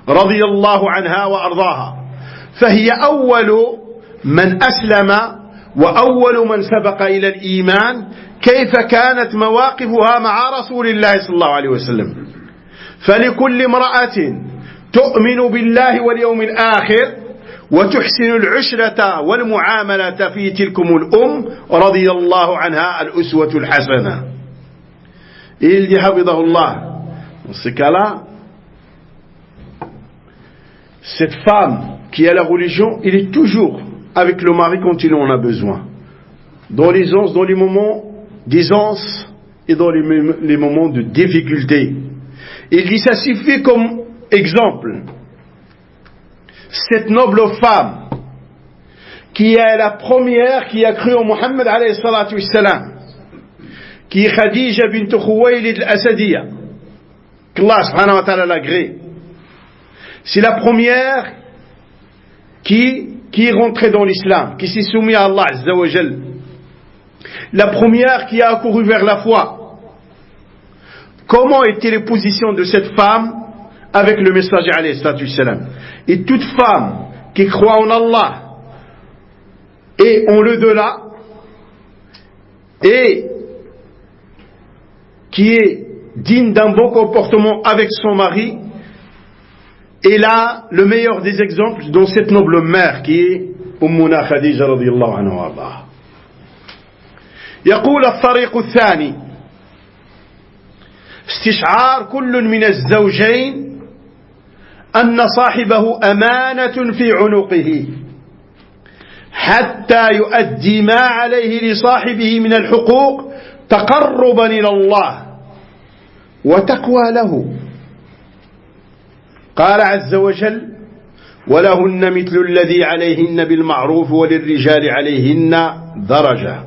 Speaker 1: رضي الله عنها وأرضاها فهي أول من أسلم وأول من سبق إلى الإيمان كيف كانت مواقفها مع رسول الله صلى الله عليه وسلم فلكل امرأة تؤمن بالله واليوم الآخر وتحسن العشرة والمعاملة في تلكم الأم رضي الله عنها الأسوة الحسنة. Il dit حفظه الله, dans ce cas-là, cette femme qui a la religion, il est toujours avec le mari quand il en a besoin, dans l'aisance, dans les moments d'aisance et dans les moments de difficulté. Il dit ça suffit comme exemple. Cette noble femme qui est la première qui a cru en Muhammad alayhi salatu wassalam, qui est Khadija bint Khuwaylid al-Asadiyya, qu'Allah subhanahu wa ta'ala l'agrée, c'est la première qui est rentrée dans l'islam, qui s'est soumise à Allah Azza wa Jal, la première qui a accouru vers la foi. Comment étaient les positions de cette femme avec le messager alayhi salatu wassalam? Et toute femme qui croit en Allah et en l'au-delà et qui est digne d'un bon comportement avec son mari, et là le meilleur des exemples dans cette noble mère qui est Ummuna Khadija radiyallahu anha wa ardaha. يقول الطريق الثاني استشعار كل من الزوجين أن صاحبه أمانة في عنقه حتى يؤدي ما عليه لصاحبه من الحقوق تقربا إلى الله وتقوى له. قال عز وجل ولهن مثل الذي عليهن بالمعروف وللرجال عليهن درجة.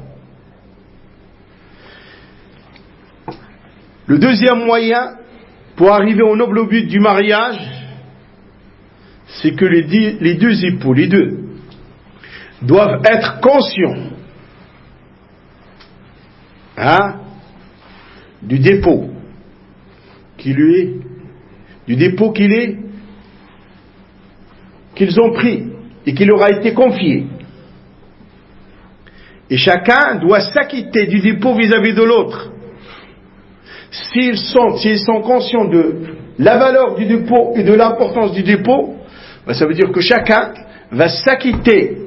Speaker 1: Le deuxième moyen pour arriver au noble but du mariage, c'est que les deux époux, les deux, doivent être conscients du dépôt qu'ils ont pris et qui leur a été confié. Et chacun doit s'acquitter du dépôt vis-à-vis de l'autre. S'ils sont conscients de la valeur du dépôt et de l'importance du dépôt, ça veut dire que chacun va s'acquitter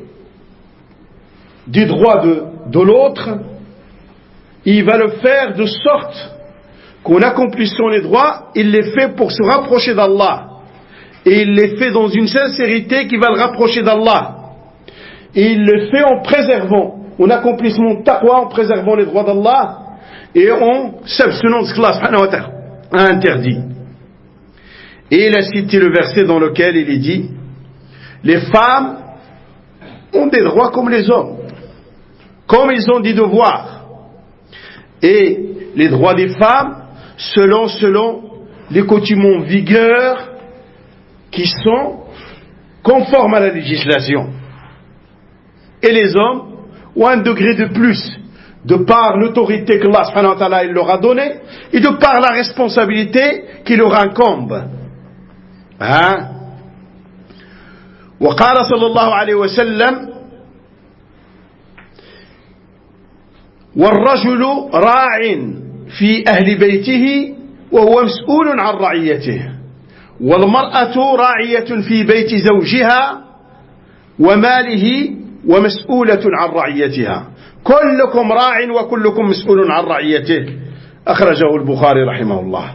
Speaker 1: du droit de l'autre. Il va le faire de sorte qu'en accomplissant les droits, il les fait pour se rapprocher d'Allah. Et il les fait dans une sincérité qui va le rapprocher d'Allah. Et il le fait en préservant, en accomplissant le taqwa, en préservant les droits d'Allah et en s'abstenant de ce qu'Allah subhanahu wa ta'ala a interdit. Et il a cité le verset dans lequel il est dit: les femmes ont des droits comme les hommes, comme ils ont des devoirs. Et les droits des femmes selon les coutumes en vigueur qui sont conformes à la législation. Et les hommes ont un degré de plus, de par l'autorité que Allah subhanahu wa ta'ala leur a donnée et de par la responsabilité qui leur incombe. وقال صلى الله عليه وسلم والرجل راع في أهل بيته وهو مسؤول عن رعيته والمرأة راعية في بيت زوجها وماله ومسؤولة عن رعيتها كلكم راع وكلكم مسؤول عن رعيته أخرجه البخاري رحمه الله.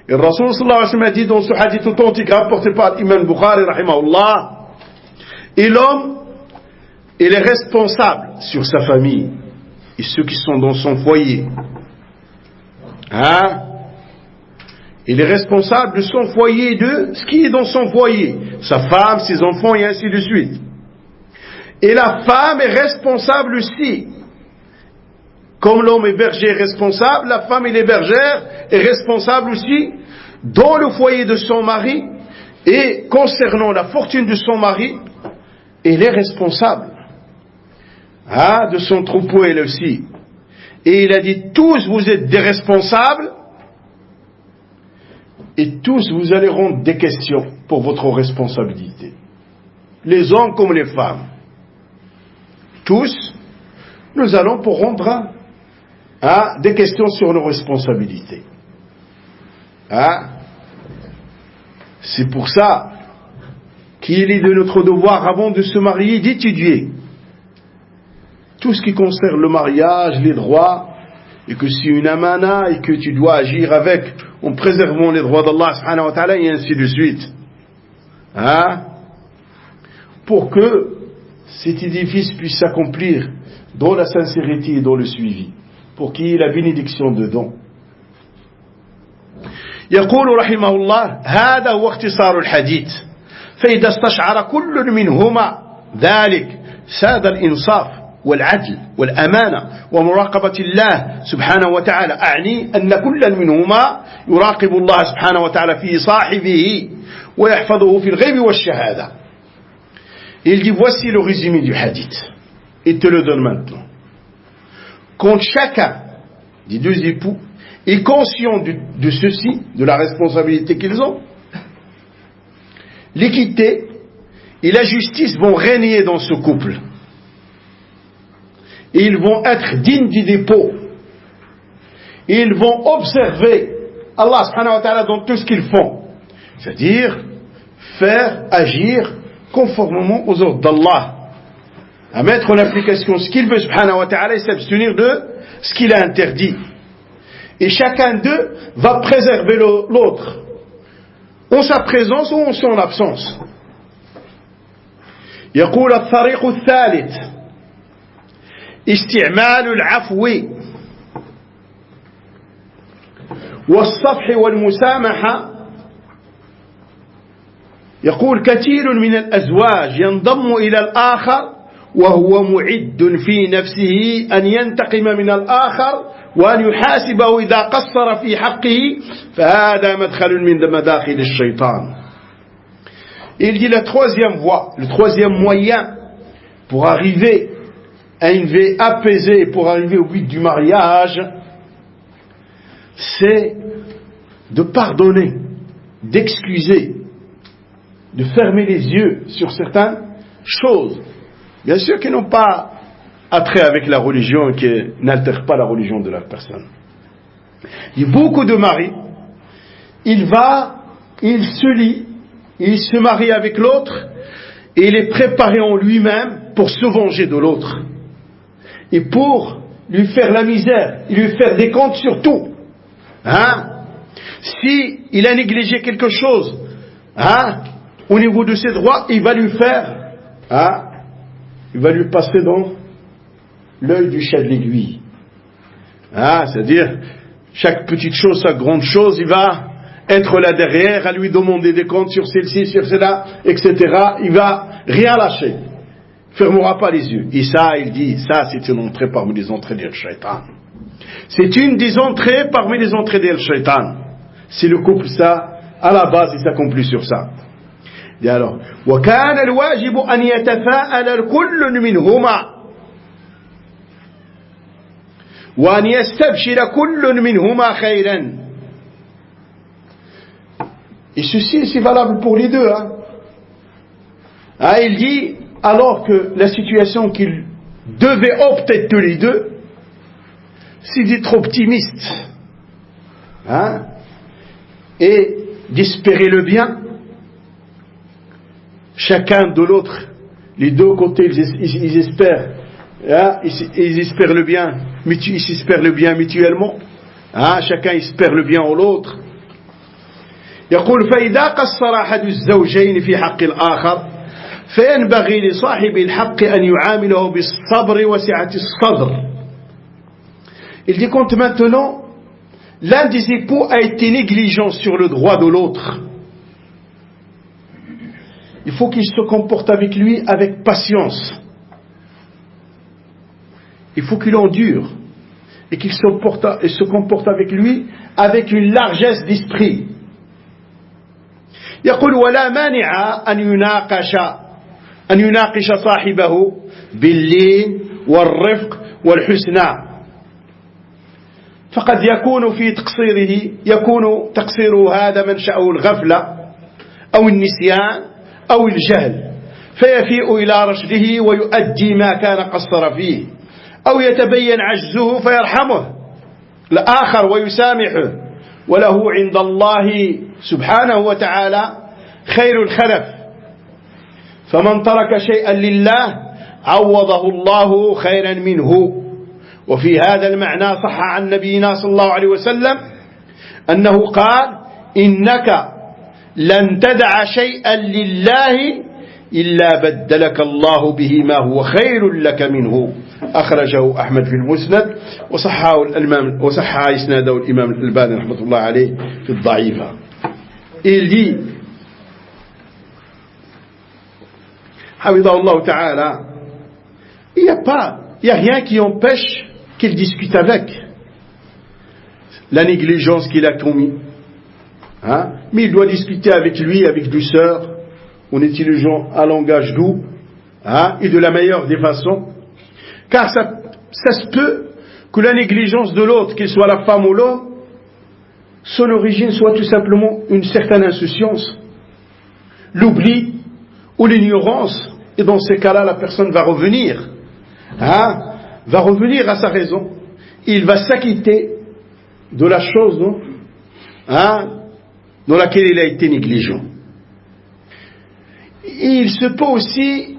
Speaker 1: Et le Rasul sallallahu alayhi wa sallam a dit dans ce hadith authentique rapporté par l'imam Bukhari rahimahullah, et l'homme, il est responsable sur sa famille et ceux qui sont dans son foyer. Il est responsable de son foyer, de ce qui est dans son foyer, sa femme, ses enfants et ainsi de suite. Et la femme est responsable aussi. Comme l'homme est berger responsable, la femme et les bergères est responsable aussi dans le foyer de son mari et concernant la fortune de son mari, elle est responsable de son troupeau elle aussi. Et il a dit tous vous êtes des responsables et tous vous allez rendre des questions pour votre responsabilité. Les hommes comme les femmes. Tous, nous allons pour rendre des questions sur nos responsabilités. C'est pour ça qu'il est de notre devoir, avant de se marier, d'étudier tout ce qui concerne le mariage, les droits, et que c'est une amana et que tu dois agir avec en préservant les droits d'Allah subhanahu wa ta'ala et ainsi de suite. Pour que cet édifice puisse s'accomplir dans la sincérité et dans le suivi, pour qu'il y ait la bénédiction dedans. يقول رحمه الله هذا هو اختصار الحديث فإذا استشعر كل منهما ذلك ساد الإنصاف والعدل والأمانة ومراقبة الله سبحانه وتعالى أعني أن كل منهما يراقب الله سبحانه وتعالى في صاحبه ويحفظه في الغيب والشهادة. Il dit voici le résumé du hadith et te le donne maintenant. Quand chacun des deux époux est conscient de ceci, de la responsabilité qu'ils ont, l'équité et la justice vont régner dans ce couple. Et ils vont être dignes du dépôt. Et ils vont observer Allah subhanahu wa ta'ala dans tout ce qu'ils font. C'est-à-dire faire, agir conformément aux ordres d'Allah. À mettre en application ce qu'il veut subhanahu wa ta'ala et s'abstenir de ce qu'il a interdit. Et chacun d'eux va préserver l'autre, en sa présence ou en son absence. يقول الطريق الثالث استعمال العفو والصفح والمسامحة. يقول كثير من الأزواج ينضم إلى الآخر وهو معد في نفسه أن ينتقم من الآخر وأن يحاسبه إذا قصر في حقه فهذا مدخل من مداخل الشيطان. Il dit la troisième voie, le troisième moyen pour arriver à une vie apaisée, pour arriver au but du mariage, c'est de pardonner, d'excuser, de fermer les yeux sur certaines choses, bien sûr qui n'ont pas attrait avec la religion et qui n'altèrent pas la religion de la personne. Il y a beaucoup de maris, il se lie, il se marie avec l'autre et il est préparé en lui-même pour se venger de l'autre et pour lui faire la misère et lui faire des comptes sur tout. Si il a négligé quelque chose au niveau de ses droits, il va lui faire il va lui passer dans l'œil du chat de l'aiguille. C'est-à-dire chaque petite chose, chaque grande chose, il va être là derrière à lui demander des comptes sur celle-ci, sur cela, etc. Il va rien lâcher. fermera pas les yeux. Et ça, il dit, ça c'est une entrée parmi les entrées du shaitan. C'est une des entrées parmi les entrées du shaitan. Si le couple, ça, à la base, il s'accomplit sur ça. Et alors, وكان الواجب أن يتفاءل كل منهما وأن يستبشر كل منهما خيرا. Et ceci, c'est valable pour les deux. Il dit, alors que la situation qu'ils devaient opter tous les deux, c'est d'être optimiste. Et d'espérer le bien. Chacun de l'autre, les deux côtés, ils espèrent. Ils espèrent le bien. Ils s'espèrent le bien mutuellement. Chacun espère le bien à l'autre. يقول فإذا قصر أحد الزوجين في حق الآخر فينبغي لصاحب الحق أن يعامله بالصبر وسعة الصدر. Il dit quand maintenant l'un des époux a été négligent sur le droit de l'autre, il faut qu'il se comporte avec lui avec patience. Il faut qu'il endure et qu'il se comporte avec lui avec une largesse d'esprit. يقول ولا مانع أن يناقش صاحبه باللين والرفق والحسنى، فقد يكون تقصيره هذا منشأه الغفلة أو النسيان أو الجهل، فيفيء إلى رشده ويؤدي ما كان قصر فيه، أو يتبين عجزه فيرحمه الآخر ويسامحه، وله عند الله سبحانه وتعالى خير الخلف، فمن ترك شيئا لله عوضه الله خيرا منه. وفي هذا المعنى صح عن نبينا صلى الله عليه وسلم أنه قال إنك لن تدع شيئا لله إلا بدلك الله به ما هو خير لك منه. أخرجه أحمد في المسند وصححه إسناده الإمام الألباني رحمة الله عليه في الضعيفة. Il dit حفظه الله تعالى, il n'y a rien qui empêche qu'il discute avec la négligence qu'il a commis, mais il doit discuter avec lui avec douceur, en utilisant un langage doux, et de la meilleure des façons, car ça se peut que la négligence de l'autre, qu'il soit la femme ou l'homme, son origine soit tout simplement une certaine insouciance, l'oubli ou l'ignorance, et dans ces cas-là, la personne va revenir à sa raison, il va s'acquitter de la chose dans laquelle il a été négligent. Et il se peut aussi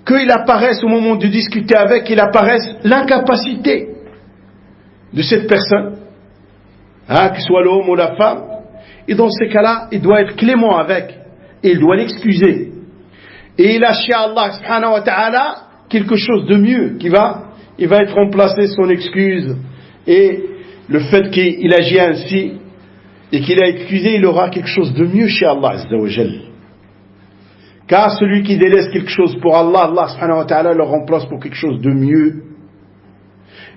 Speaker 1: qu'il apparaisse au moment de discuter avec, il apparaisse l'incapacité de cette personne, que ce soit l'homme ou la femme, et dans ces cas-là, il doit être clément avec, et il doit l'excuser. Et il a chez Allah subhanahu wa ta'ala quelque chose de mieux il va être remplacé son excuse, et le fait qu'il agit ainsi et qu'il a excusé, il aura quelque chose de mieux chez Allah azza wa jal. Car celui qui délaisse quelque chose pour Allah, Allah subhanahu wa ta'ala le remplace pour quelque chose de mieux.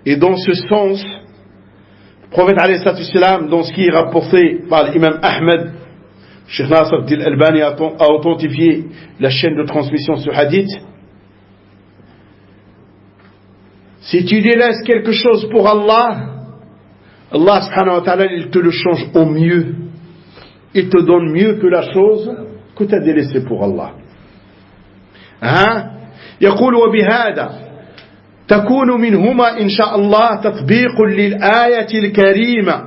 Speaker 1: Et dans ce sens, le prophète alayhi salatu wassalam, dans ce qui est rapporté par l'imam Ahmed, Cheikh Nasr al-Albani a authentifié la chaîne de transmission ce hadith. Si tu délaisses quelque chose pour Allah, Allah subhanahu wa ta'ala, il te le change au mieux. Il te donne mieux que la chose que tu as délaissée pour Allah. يقول وبهذا تكون منهما إن شاء الله تطبيق للآية الكريمة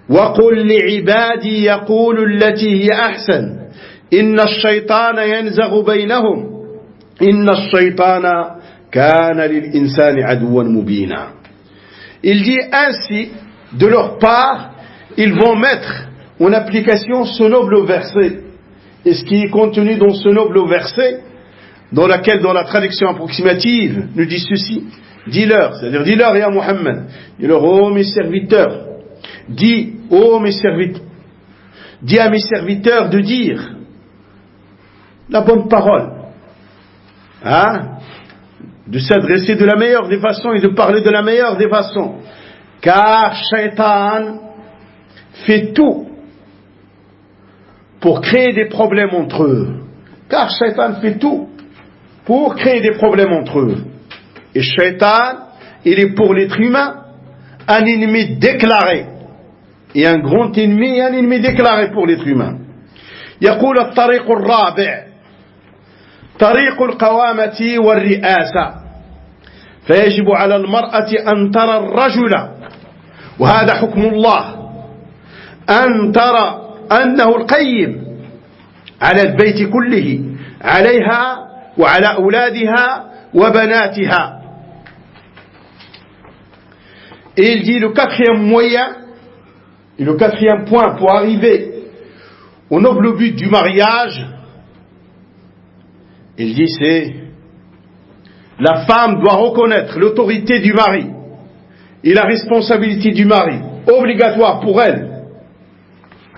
Speaker 1: وقل لعبادي يقول التي هي أحسن إن الشيطان ينزغ بينهم إن الشيطان كان للإنسان عدوا مبينا. Il dit ainsi, de leur part, ils vont mettre en application ce noble verset. Et ce qui est contenu dans ce noble verset, dans la traduction approximative, nous dit ceci: dis-leur, c'est-à-dire dis-leur et à Muhammad, dis-leur, ô mes serviteurs, dis à mes serviteurs de dire la bonne parole, de s'adresser de la meilleure des façons et de parler de la meilleure des façons. Car Shaitan fait tout pour créer des problèmes entre eux. Car Shaitan fait tout pour créer des problèmes entre eux. Et Shaitan, il est pour l'être humain un ennemi déclaré. Et un grand ennemi et un ennemi déclaré pour l'être humain. يقول الطريق الرابع طريق القوامة والرئاسة فيجب على المرأة أن ترى الرجل وهذا حكم الله أن ترى أنه القيم على البيت كله عليها وعلى أولادها وبناتها. Et il dit le quatrième moyen et le quatrième point pour arriver au noble but du mariage, il dit c'est la femme doit reconnaître l'autorité du mari et la responsabilité du mari, obligatoire pour elle,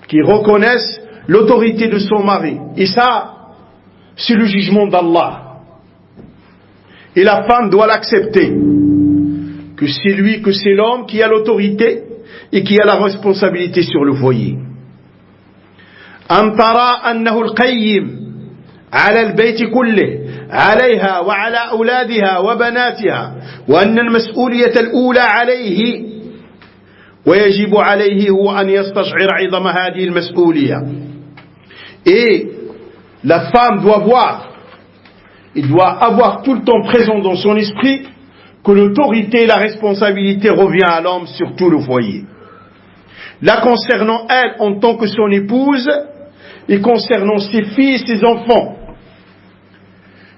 Speaker 1: qui reconnaisse l'autorité de son mari. Et ça, c'est le jugement d'Allah. Et la femme doit l'accepter, que c'est lui, que c'est l'homme qui a l'autorité et qui a la responsabilité sur le foyer. أن ترى أنه القيم على البيت كله عليها وعلى أولادها وبناتها وأن المسؤولية الأولى عليه ويجب عليه هو أن يستشعر عظم هذه المسؤولية. Et la femme doit voir, il doit avoir tout le temps présent dans son esprit que l'autorité et la responsabilité revient à l'homme sur tout le foyer. La concernant elle en tant que son épouse et concernant ses filles et ses enfants.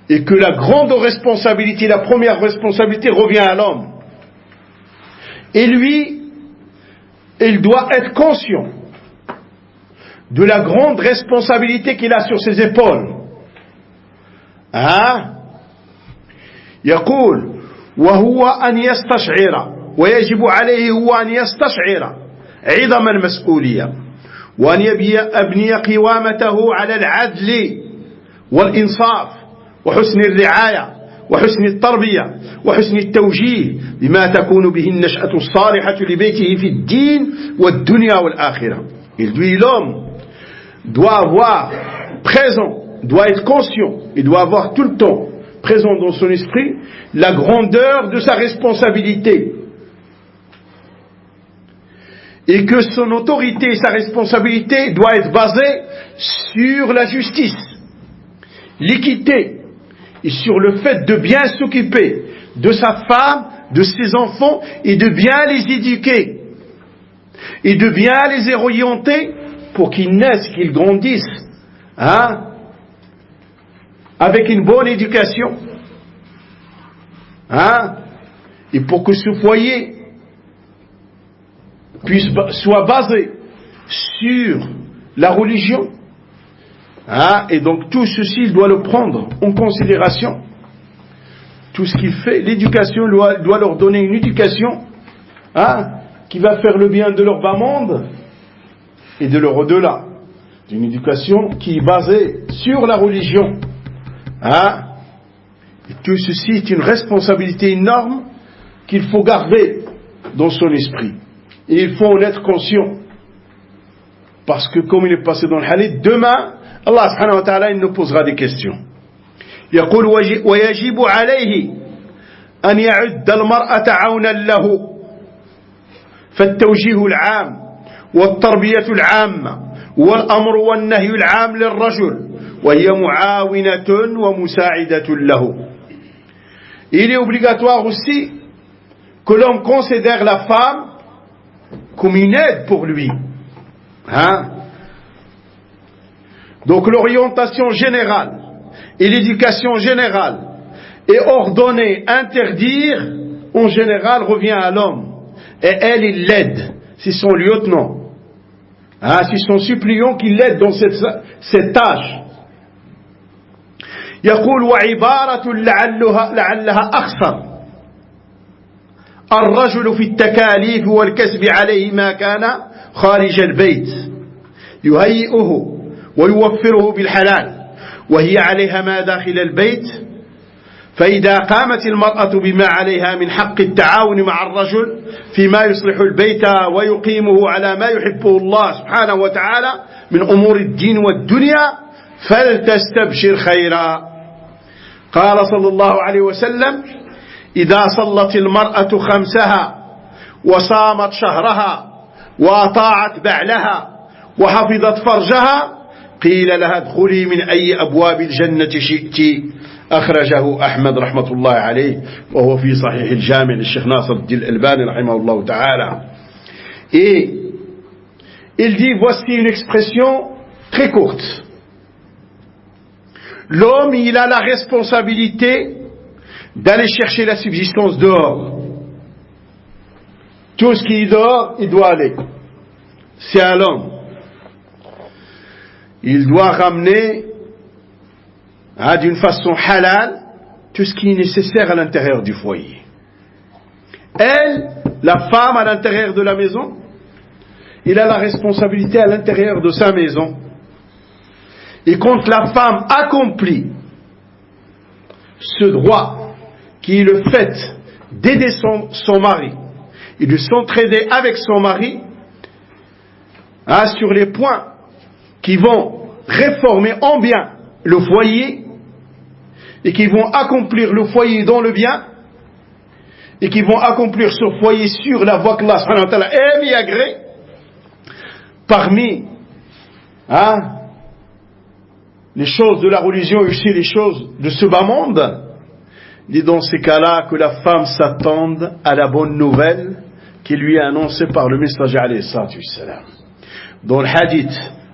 Speaker 1: Et que la grande responsabilité, la première responsabilité revient à l'homme. Et lui, il doit être conscient de la grande responsabilité qu'il a sur ses épaules. يقول وهو أن يستشعر ويجب عليه هو أن يستشعر عظم المسؤولية وأن يبني قوامته على العدل والإنصاف وحسن الرعاية وحسن التربية وحسن التوجيه بما تكون به النشأة الصالحة لبيته في الدين والدنيا والآخرة. Il dit l'homme doit avoir présent, doit être conscient, il doit avoir tout le temps présent dans son esprit la grandeur de sa responsabilité. Et que son autorité et sa responsabilité doivent être basées sur la justice, l'équité et sur le fait de bien s'occuper de sa femme, de ses enfants et de bien les éduquer et de bien les orienter pour qu'ils naissent, qu'ils grandissent avec une bonne éducation et pour que ce foyer soit basé sur la religion. Et donc tout ceci, il doit le prendre en considération. Tout ce qu'il fait, l'éducation doit leur donner une éducation qui va faire le bien de leur bas monde et de leur au-delà. Une éducation qui est basée sur la religion. Et tout ceci est une responsabilité énorme qu'il faut garder dans son esprit. Et il faut en être conscient. Parce que comme il est passé dans le hadith, demain, Allah subhanahu wa ta'ala, il nous posera des questions. يقول ويجب عليه أن يعد المرأة عونا له فالتوجيه العام والتربية العامة والأمر والنهي العام للرجل وهي معاونة ومساعدة له. Il est obligatoire aussi que l'homme considère la femme comme une aide pour lui. Donc l'orientation générale et l'éducation générale et ordonner, interdire, en général revient à l'homme. Et elle, il l'aide. C'est son lieutenant. C'est son suppliant qui l'aide dans cette tâche. يقول وعبارة لعلها أخصر الرجل في التكاليف والكسب عليه ما كان خارج البيت يهيئه ويوفره بالحلال وهي عليها ما داخل البيت فإذا قامت المرأة بما عليها من حق التعاون مع الرجل فيما يصلح البيت ويقيمه على ما يحبه الله سبحانه وتعالى من أمور الدين والدنيا فلتستبشر خيرا. قال صلى الله عليه وسلم: إذا صلت المرأة خمسها وصامت شهرها وأطاعت بعلها وحفظت فرجها قيل لها ادخلي من أي أبواب الجنة شئت. أخرجه أحمد رحمة الله عليه وهو في صحيح الجامع للشيخ ناصر الدين الألباني رحمه الله تعالى. Et il dit, voici une expression très courte. L'homme, il a la responsabilité d'aller chercher la subsistance dehors. Tout ce qui est dehors, il doit aller. C'est à l'homme. Il doit ramener d'une façon halal tout ce qui est nécessaire à l'intérieur du foyer. Elle, la femme à l'intérieur de la maison, il a la responsabilité à l'intérieur de sa maison. Et quand la femme accomplit ce droit qui est le fait d'aider son mari et de s'entraider avec son mari sur les points qui vont réformer en bien le foyer et qui vont accomplir le foyer dans le bien et qui vont accomplir ce foyer sur la voie que Allah subhanahu wa ta'ala aime et agrée parmi les choses de la religion et aussi les choses de ce bas monde. Il dit dans ces cas-là que la femme s'attende à la bonne nouvelle qui lui est annoncée par le messager alayhi salatu wassalam. Dans le hadith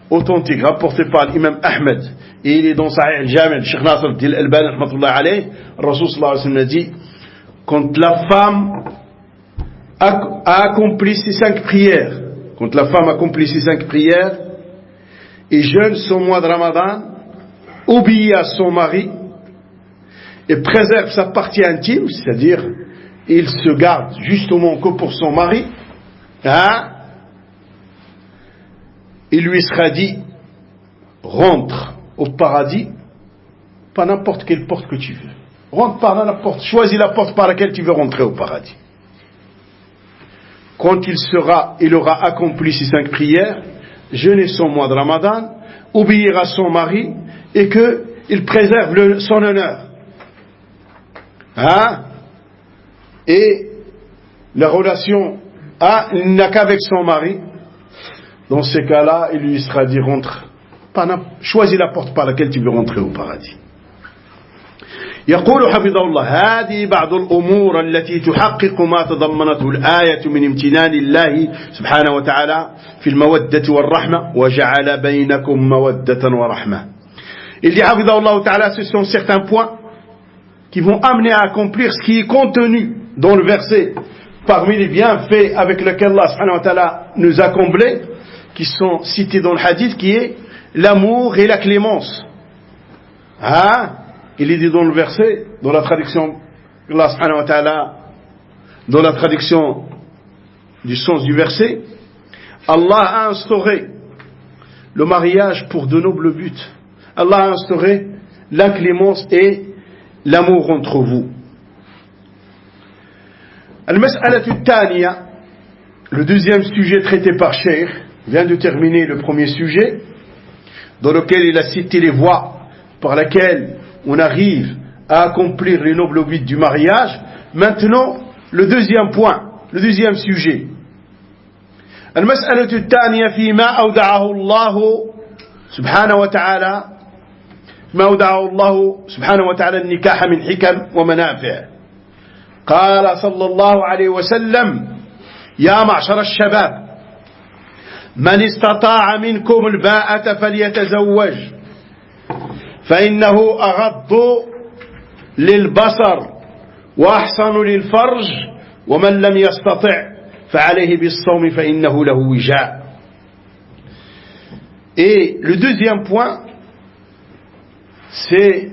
Speaker 1: authentique rapporté par l'imam Ahmed et il est dans Sahih al-Jami' Cheikh Nasr al-Din al-Albani rahmatullah alayh, Rasul sallallahu alayhi wa sallam a dit: quand la femme a accompli ses 5 prières, quand la femme accomplit ses 5 prières et jeûne son mois de Ramadan, obéit à son mari et préserve sa partie intime, c'est-à-dire il se garde justement que pour son mari, il lui sera dit: rentre au paradis par n'importe quelle porte que tu veux. Rentre par n'importe, choisis la porte par laquelle tu veux rentrer au paradis. Quand il aura accompli ses 5 prières, jeûner son mois de Ramadan, obéir à son mari et qu'il préserve son honneur. Et la relation il n'a qu'avec son mari. Dans ces cas-là, il lui sera dit: rentre, choisis la porte par laquelle tu veux rentrer au paradis. يقول حفظه الله: هذه بعض الأمور التي تحقق ما تضمنته الآية من امتنان الله سبحانه وتعالى في المودة والرحمة وجعل بينكم مودة ورحمة. Il dit حفظه الله تعالى, ce sont certains points qui vont amener à accomplir ce qui est contenu dans le verset parmi les bienfaits avec lesquels Allah subhanahu wa ta'ala nous a comblés, qui sont cités dans le hadith, qui est l'amour et la clémence. Il est dit dans le verset, dans la traduction Allah subhanahu wa ta'ala, dans la traduction du sens du verset, Allah a instauré le mariage pour de nobles buts. Allah a instauré la clémence et l'amour entre vous. Al-Mas'alatu al-Thaniya, le deuxième sujet traité par Cheikh, vient de terminer le premier sujet, dans lequel il a cité les voies par lesquelles on arrive à accomplir les nobles buts du mariage. Maintenant, le deuxième point, le deuxième sujet. Al-Mas'alatu al-Thaniya fima awda'ahu Allah subhanahu wa ta'ala ما أودعه الله سبحانه وتعالى النكاح من حكم ومنافع. قال صلى الله عليه وسلم: يا معشر الشباب من استطاع منكم الباءة فليتزوج فإنه أغض للبصر وأحسن للفرج ومن لم يستطع فعليه بالصوم فإنه له وجاء. Et le deuxième point, c'est,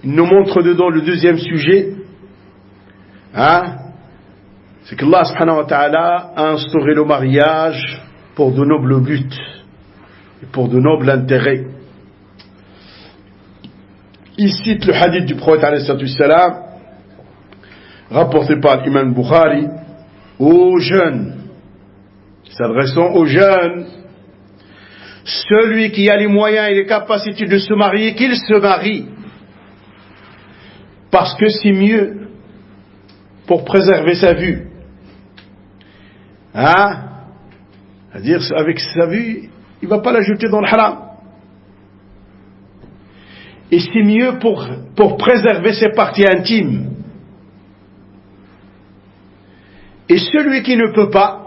Speaker 1: il nous montre dedans le deuxième sujet, c'est que Allah subhanahu wa ta'ala a instauré le mariage pour de nobles buts et pour de nobles intérêts. il cite le hadith du prophète alayhi salatu wassalam, rapporté par l'imam Bukhari, aux jeunes, s'adressant aux jeunes, celui qui a les moyens et les capacités de se marier, qu'il se marie, parce que c'est mieux pour préserver sa vue. C'est-à-dire, avec sa vue, il ne va pas la jeter dans le haram. Et c'est mieux pour préserver ses parties intimes. Et celui qui ne peut pas,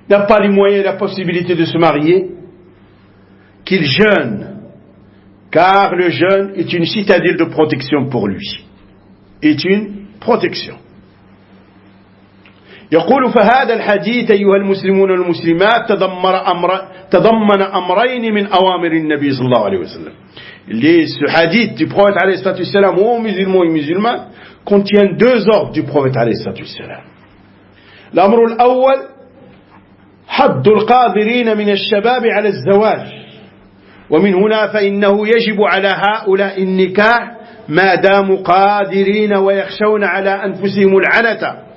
Speaker 1: n'a pas les moyens et la possibilité de se marier, qu'il jeûne, car le jeûne est une citadelle de protection pour lui. Est une protection. يقول فهذا الحديث أيها المسلمون والمسلمات تضمن أمرين من أوامر النبي صلى الله عليه وسلم. Ce hadith du prophète alayhi salatu wassalam aux musulmans et musulmanes contient deux ordres du prophète alayhi salatu wassalam. الأمر الأول حض القادرين من الشباب على الزواج، ومن هنا فإنه يجب على هؤلاء النكاح ما داموا قادرين ويخشون على أنفسهم العنة،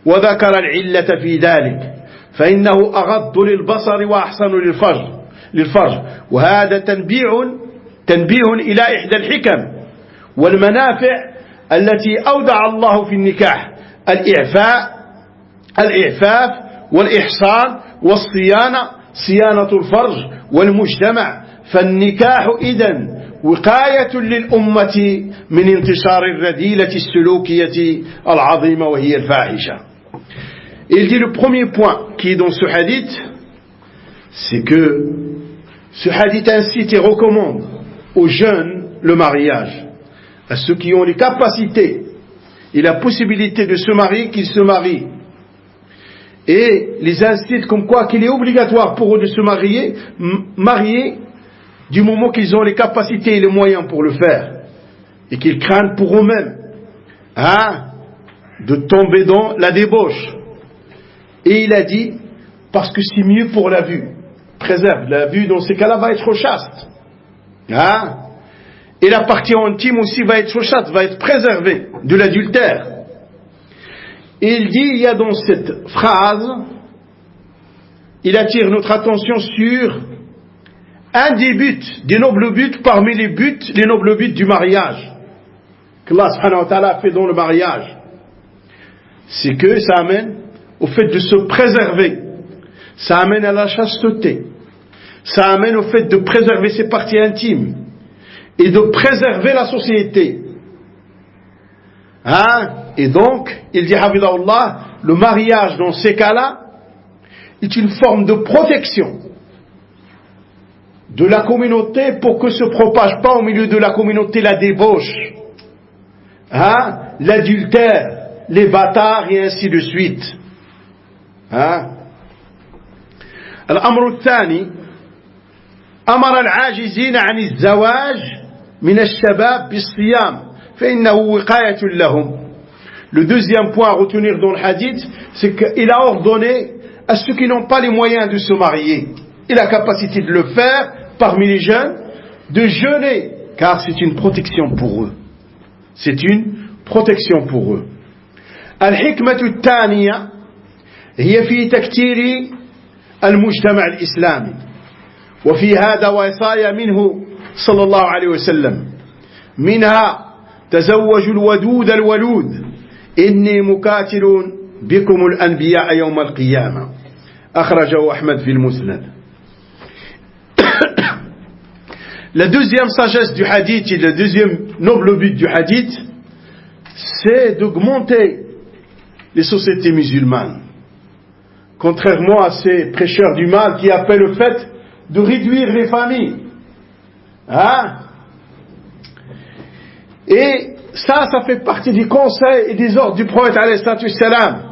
Speaker 1: وذكر العلة في ذلك فإنه أغض للبصر وأحسن للفرج، وهذا تنبيه إلى إحدى الحكم والمنافع التي أودع الله في النكاح: الإعفاف والإحصان والصيانة، صيانة الفرج والمجتمع. فالنكاح إذن وقاية للأمة من انتشار الرذيلة السلوكية العظيمة وهي الفاحشة. Il dit le premier point qui est dans ce hadith, c'est que ce hadith incite et recommande aux jeunes le mariage, à ceux qui ont les capacités et la possibilité de se marier, qu'ils se marient, et les incite comme quoi qu'il est obligatoire pour eux de se marier du moment qu'ils ont les capacités et les moyens pour le faire, et qu'ils craignent pour eux-mêmes de tomber dans la débauche. Et il a dit, parce que c'est mieux pour la vue, préserve la vue, dans ces cas-là va être chaste, et la partie intime aussi va être chaste, va être préservée de l'adultère. Et il dit, il y a dans cette phrase, il attire notre attention sur un des buts, des nobles buts parmi les nobles buts du mariage, qu'Allah subhanahu wa ta'ala a fait dans le mariage. C'est que ça amène au fait de se préserver, ça amène à la chasteté, ça amène au fait de préserver ses parties intimes et de préserver la société. Et donc, il dit, Hafidahullah, le mariage dans ces cas-là est une forme de protection de la communauté pour que se propage pas au milieu de la communauté la débauche, l'adultère, les bâtards et ainsi de suite. الأمر الثاني أمر العاجزين عن الزواج من الشباب بالصيام فإنه وقاية لهم. Le deuxième point à retenir dans le hadith, c'est qu'il a ordonné à ceux qui n'ont pas les moyens de se marier et la capacité de le faire parmi les jeunes, de jeûner, car c'est une protection pour eux. C'est une protection pour eux. الحكمة الثانية هي في تكثير المجتمع الإسلامي، وفي هذا وصايا منه صلى الله عليه وسلم، منها تزوجوا الودود الولود إني مكاتل بكم الأنبياء يوم القيامة، أخرجه أحمد في المسند. La deuxième sagesse du hadith et le deuxième noble but du hadith, c'est d'augmenter les sociétés musulmanes. Contrairement à ces prêcheurs du mal qui appellent le fait de réduire les familles. Et ça fait partie des conseils et des ordres du prophète alayhi salatu wassalam.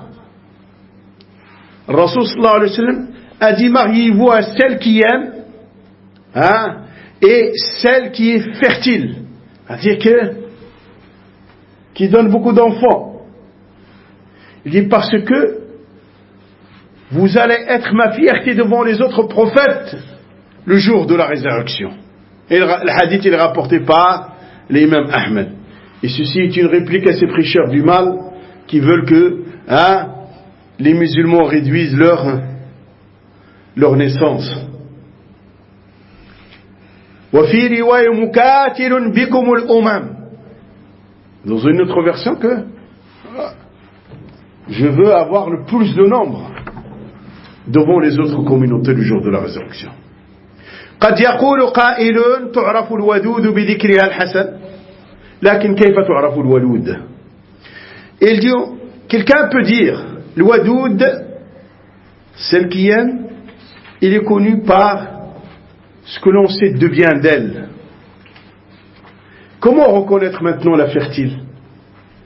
Speaker 1: Rasul sallallahu alayhi wa sallam a dit, mariez-vous à celle qui aime, et celle qui est fertile, c'est-à-dire qui donne beaucoup d'enfants. Il dit, parce que vous allez être ma fierté devant les autres prophètes le jour de la résurrection. Et le hadith il est rapporté par l'imam Ahmed. Et ceci est une réplique à ces prêcheurs du mal qui veulent que les musulmans réduisent leur naissance. وفي رواية مكاتل بكم الأمم. Dans une autre version que je veux avoir le plus de nombre devant les autres communautés du jour de la résurrection. قد يقول قائل تعرف الودود بذكرها الحسن لكن كيف تعرف الولود. Il dit, quelqu'un peut dire le wadoud, celle qui aime, il est connu par ce que l'on sait de bien d'elle. Comment reconnaître maintenant la fertile,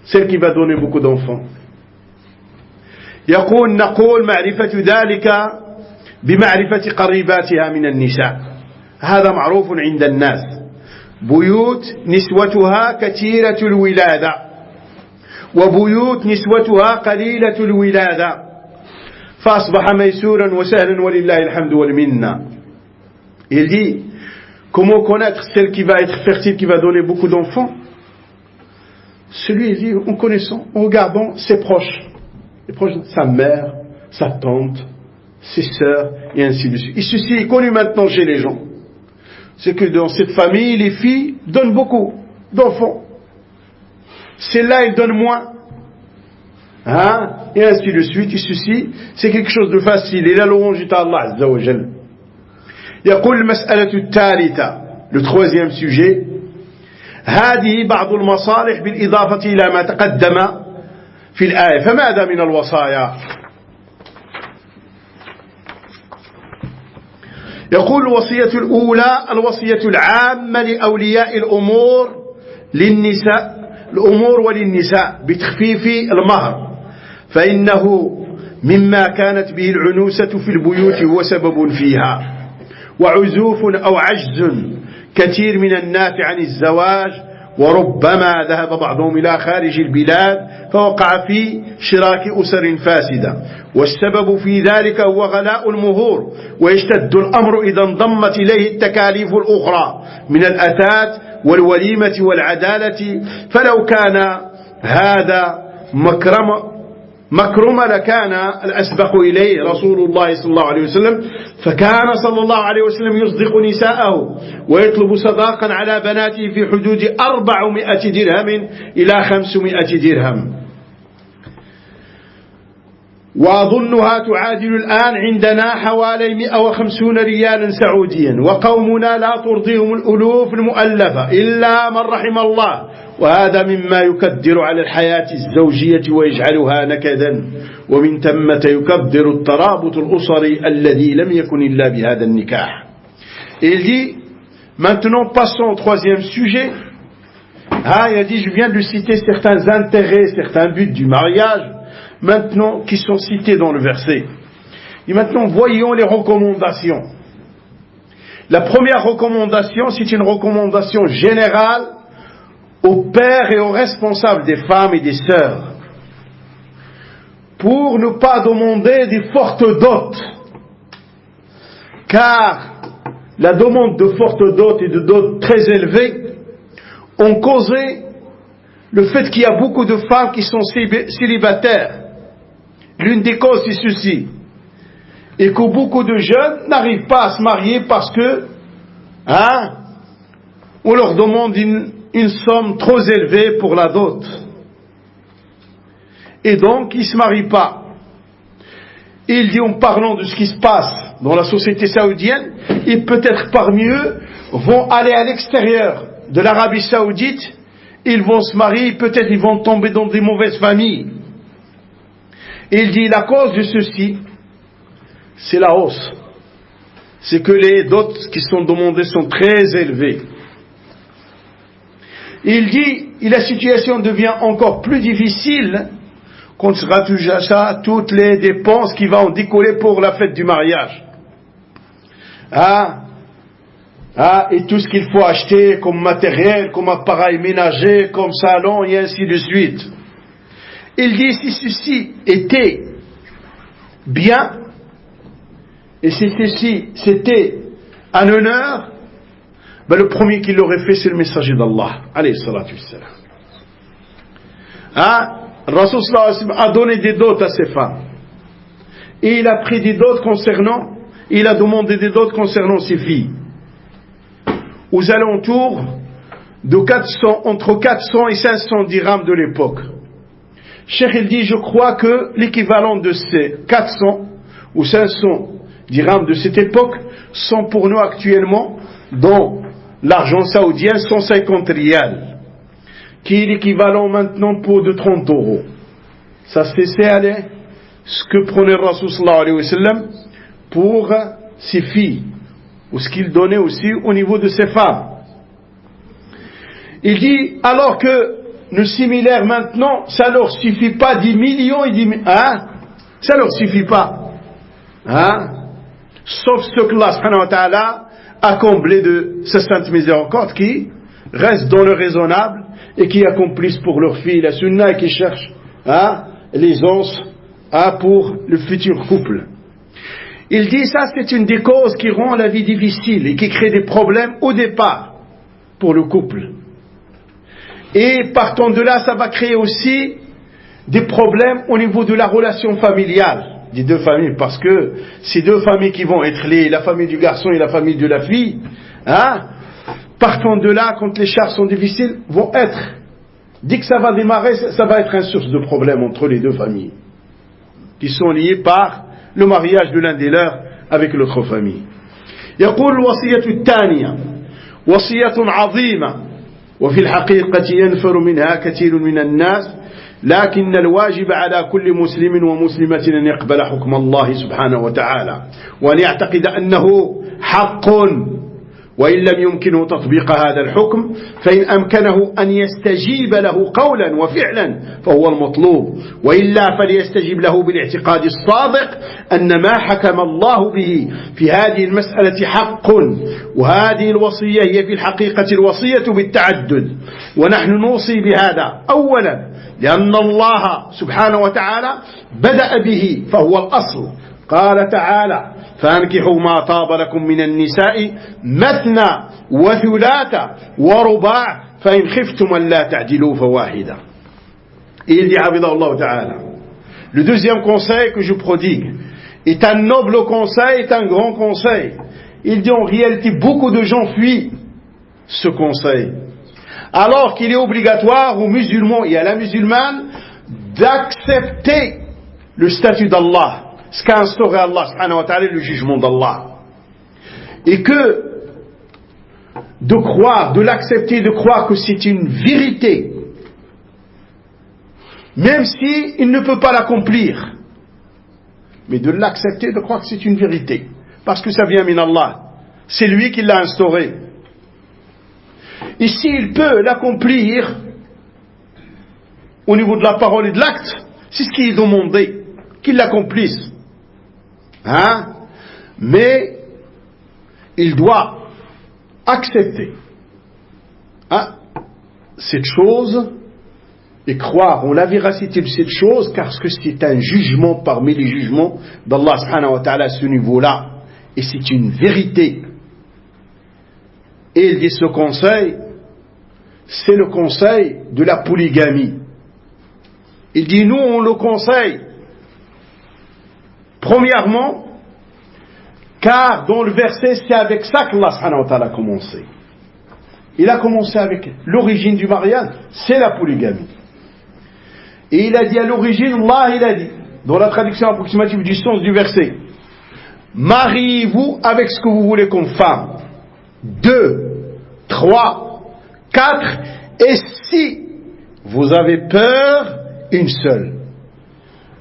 Speaker 1: celle qui va donner beaucoup d'enfants? يقول نقول معرفة ذلك بمعرفة قريباتها من النساء. هذا معروف عند الناس. بيوت نسوتها كثيرة الولادة وبيوت نسوتها قليلة الولادة فأصبح ميسورا وسهلا ولله الحمد والمنة. Il dit, comment connaître celle qui va être fertile, qui va donner beaucoup d'enfants? Celui, il dit, en connaissant, en regardant ses proches. Les proches, sa mère, sa tante, ses sœurs, et ainsi de suite. Et ceci est connu maintenant chez les gens. C'est que dans cette famille, les filles donnent beaucoup d'enfants. Celle-là, elle donne moins. Et ainsi de suite. Et ceci, c'est quelque chose de facile. Et la louange est à Allah Azza wa Jal. يقول المسألة الثالثة, le troisième sujet, هذه بعض المصالح بالإضافة إلى ما تقدم في الآية. فماذا من الوصايا؟ يقول الوصية الأولى الوصية العامة لأولياء الأمور وللنساء بتخفيف المهر فإنه مما كانت به العنوسة في البيوت هو سبب فيها وعزوف أو عجز كثير من الناس عن الزواج وربما ذهب بعضهم إلى خارج البلاد فوقع في شراك أسر فاسدة والسبب في ذلك هو غلاء المهور ويشتد الأمر إذا انضمت إليه التكاليف الأخرى من الأثاث والوليمة والعدالة فلو كان هذا مكرم لكان الأسبق إليه رسول الله صلى الله عليه وسلم فكان صلى الله عليه وسلم يصدق نساءه ويطلب صداقا على بناته في حدود 400 درهم إلى 500 درهم وأظنها تعادل الآن عندنا حوالي 150 ريالا سعوديا وقومنا لا ترضيهم الألوف المؤلفة إلا من رحم الله وهذا مما يكدر على الحياة الزوجية ويجعلها نكدا ومن ثمة يكدر الترابط الأسري الذي لم يكن إلا بهذا النكاح. Il dit, maintenant passons au troisième sujet. Il a dit, je viens de citer certains intérêts, certains buts du mariage, maintenant qui sont cités dans le verset. Et maintenant voyons les recommandations. La première recommandation, c'est une recommandation générale aux pères et aux responsables des femmes et des sœurs pour ne pas demander des fortes dots, car la demande de fortes dots et de dots très élevées ont causé le fait qu'il y a beaucoup de femmes qui sont célibataires. L'une des causes c'est ceci, et que beaucoup de jeunes n'arrivent pas à se marier parce que on leur demande une somme trop élevée pour la dot. Et donc, ils ne se marient pas. Il dit, en parlant de ce qui se passe dans la société saoudienne, et peut-être parmi eux vont aller à l'extérieur de l'Arabie saoudite, ils vont se marier, peut-être ils vont tomber dans des mauvaises familles. Il dit, la cause de ceci, c'est la hausse. C'est que les dots qui sont demandées sont très élevées. Il dit, la situation devient encore plus difficile quand se rajoute à ça toutes les dépenses qui vont en découler pour la fête du mariage. Et tout ce qu'il faut acheter comme matériel, comme appareil ménager, comme salon, et ainsi de suite. Il dit, si ceci était bien, et si ceci c'était un honneur, le premier qui l'aurait fait, c'est le messager d'Allah, alayhi salatu wassalam. Rasul sallallahu alayhi wa sallam a donné des dots à ses femmes. Et il a pris des dots il a demandé des dots concernant ses filles. Aux alentours de entre 400 et 500 dirhams de l'époque. Cheikh il dit, je crois que l'équivalent de ces 400 ou 500 dirhams de cette époque sont pour nous actuellement, dans l'argent saoudien, 150 riyals, qui est l'équivalent maintenant pour de 30 euros. Ça c'est ce que prenait Rasul sallallahu alayhi wa sallam pour ses filles, ou ce qu'il donnait aussi au niveau de ses femmes. Il dit, alors que le similaire maintenant, ça leur suffit pas 10 millions et 10 millions, ça leur suffit pas, sauf ce que Allah subhanahu wa ta'ala a comblé de sa sainte miséricorde, qui restent dans le raisonnable et qui accomplissent pour leurs filles la sunna et qui cherchent l'aisance pour le futur couple. Il dit, ça c'est une des causes qui rend la vie difficile et qui crée des problèmes au départ pour le couple. Et partant de là, ça va créer aussi des problèmes au niveau de la relation familiale des deux familles, parce que ces deux familles qui vont être la famille du garçon et la famille de la fille, partant de là, quand les charges sont difficiles, vont être, dès que ça va démarrer, ça va être une source de problème entre les deux familles, qui sont liées par le mariage de l'un des leurs avec l'autre famille. يقول الوصية الثانية وصية عظيمة وفي الحقيقة ينفر منها كثير من الناس لكن الواجب على كل مسلم ومسلمة أن يقبل حكم الله سبحانه وتعالى وأن يعتقد أنه حق وإن لم يمكنه تطبيق هذا الحكم فإن أمكنه أن يستجيب له قولا وفعلا فهو المطلوب وإلا فليستجيب له بالاعتقاد الصادق أن ما حكم الله به في هذه المسألة حق وهذه الوصية هي في الحقيقة الوصية بالتعدد ونحن نوصي بهذا أولا لأن الله سبحانه وتعالى بدأ به فهو الأصل قال تعالى فانكحوا ما طاب لكم من النساء مثنى وثلاث ورباع فإن خفتم ألا تعدلوا فواحدة. Et il dit Abidallah Ta'ala, le deuxième conseil que je prodigue est un noble conseil, est un grand conseil. Il dit en réalité beaucoup de gens fuient ce conseil, alors qu'il est obligatoire aux musulmans et à la musulmane d'accepter le statut d'Allah, ce qu'a instauré Allah subhanahu wa ta'ala, le jugement d'Allah, et que de croire, de l'accepter, de croire que c'est une vérité, même si il ne peut pas l'accomplir, mais de l'accepter, de croire que c'est une vérité, parce que ça vient min Allah, c'est lui qui l'a instauré. Et s'il peut l'accomplir au niveau de la parole et de l'acte, c'est ce qui est demandé, qu'il l'accomplisse. Mais il doit accepter cette chose et croire en la véracité de cette chose, car c'est un jugement parmi les jugements d'Allah subhanahu wa ta'ala à ce niveau-là, et c'est une vérité. Et il dit ce conseil, c'est le conseil de la polygamie. Il dit nous on le conseille premièrement, car dans le verset, c'est avec ça qu'Allah subhanahu wa ta'ala a commencé. Il a commencé avec l'origine du mariage, c'est la polygamie. Et il a dit à l'origine, Allah il a dit, dans la traduction approximative du sens du verset, mariez-vous avec ce que vous voulez comme femme. 2, 3, 4, et si vous avez peur, une seule.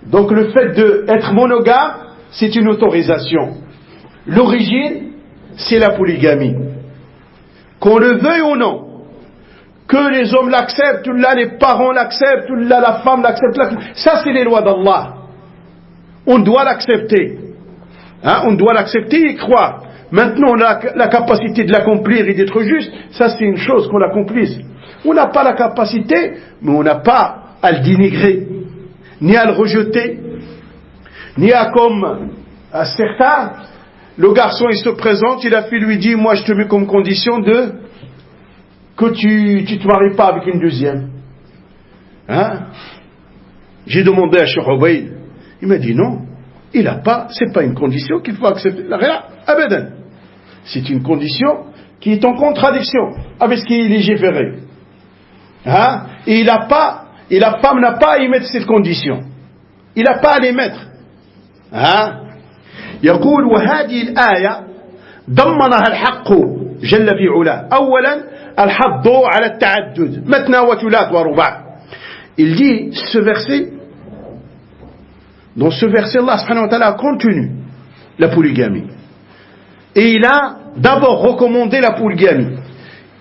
Speaker 1: Donc le fait d'être monogame, c'est une autorisation. L'origine, c'est la polygamie. Qu'on le veuille ou non, que les hommes l'acceptent, ou là les parents l'acceptent, ou là la femme l'accepte, ça c'est les lois d'Allah. On doit l'accepter. On doit l'accepter et y croire. Maintenant on a la capacité de l'accomplir et d'être juste, ça c'est une chose qu'on l'accomplisse. On n'a pas la capacité, mais on n'a pas à le dénigrer, ni à le rejeter, ni à, comme à certains, le garçon il se présente, et la fille lui dit, moi je te mets comme condition que tu te maries pas avec une deuxième. Hein? J'ai demandé à Cheikh Obaïd, il m'a dit non, c'est pas une condition qu'il faut accepter. Rien, abadan. C'est une condition qui est en contradiction avec ce qui est légiféré. Hein? Et la femme n'a pas à y mettre cette condition. Il n'a pas à les mettre. ها يقول وهذه الآية ضمنها الحق جل في علاه أولا الحض على التعدد مثنى وثلاث ورباع. Il dit dans ce verset Allah subhanahu wa ta'ala a contenu la polygamie et il a d'abord recommandé la polygamie.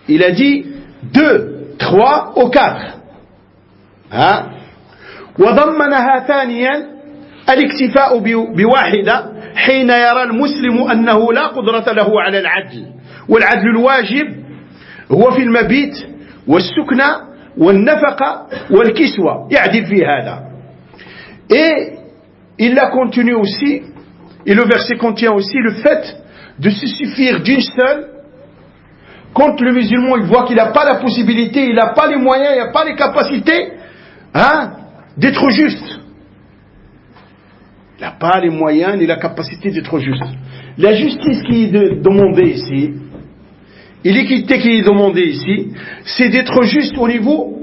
Speaker 1: Il a dit 2, 3 ou 4. وضمنها ثانيا الاكتفاء بواحدة حين يرى المسلم أنه لا قدرة له على العدل والعدل الواجب هو في المبيت والسكنة والنفقة والكسوة يعدل في هذا. Et il a continué aussi, et le verset contient aussi le fait de se suffire d'une seule quand le musulman il voit qu'il n'a pas la possibilité, il n'a pas les moyens, il n'a pas les capacités d'être juste. Il n'a pas les moyens ni la capacité d'être juste. La justice qui est demandée ici, et l'équité qui est demandée ici, c'est d'être juste au niveau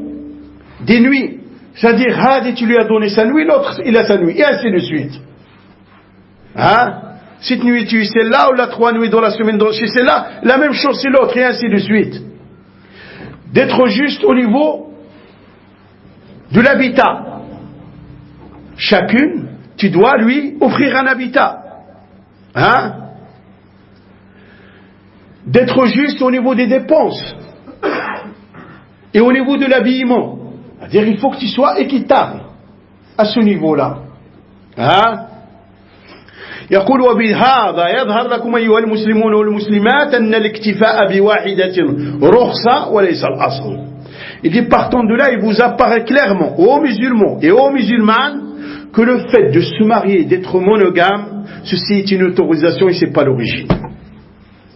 Speaker 1: des nuits. C'est-à-dire, Hadi, tu lui as donné sa nuit, l'autre, il a sa nuit, et ainsi de suite. Cette nuit, tu es celle-là, ou la 3 nuits dans la semaine, c'est celle-là, la même chose, c'est l'autre, et ainsi de suite. D'être juste au niveau de l'habitat. Chacune, tu dois lui offrir un habitat. D'être juste au niveau des dépenses et au niveau de l'habillement. C'est-à-dire il faut que tu sois équitable à ce niveau-là. يقول وبهذا يظهر لكم أيها المسلمون والمسلمات أن الاكتفاء بواحدة رخصة وليس الأصل. Il dit partant de là il vous apparaît clairement aux musulmans et aux musulmanes que le fait de se marier, d'être monogame, ceci est une autorisation et c'est pas l'origine.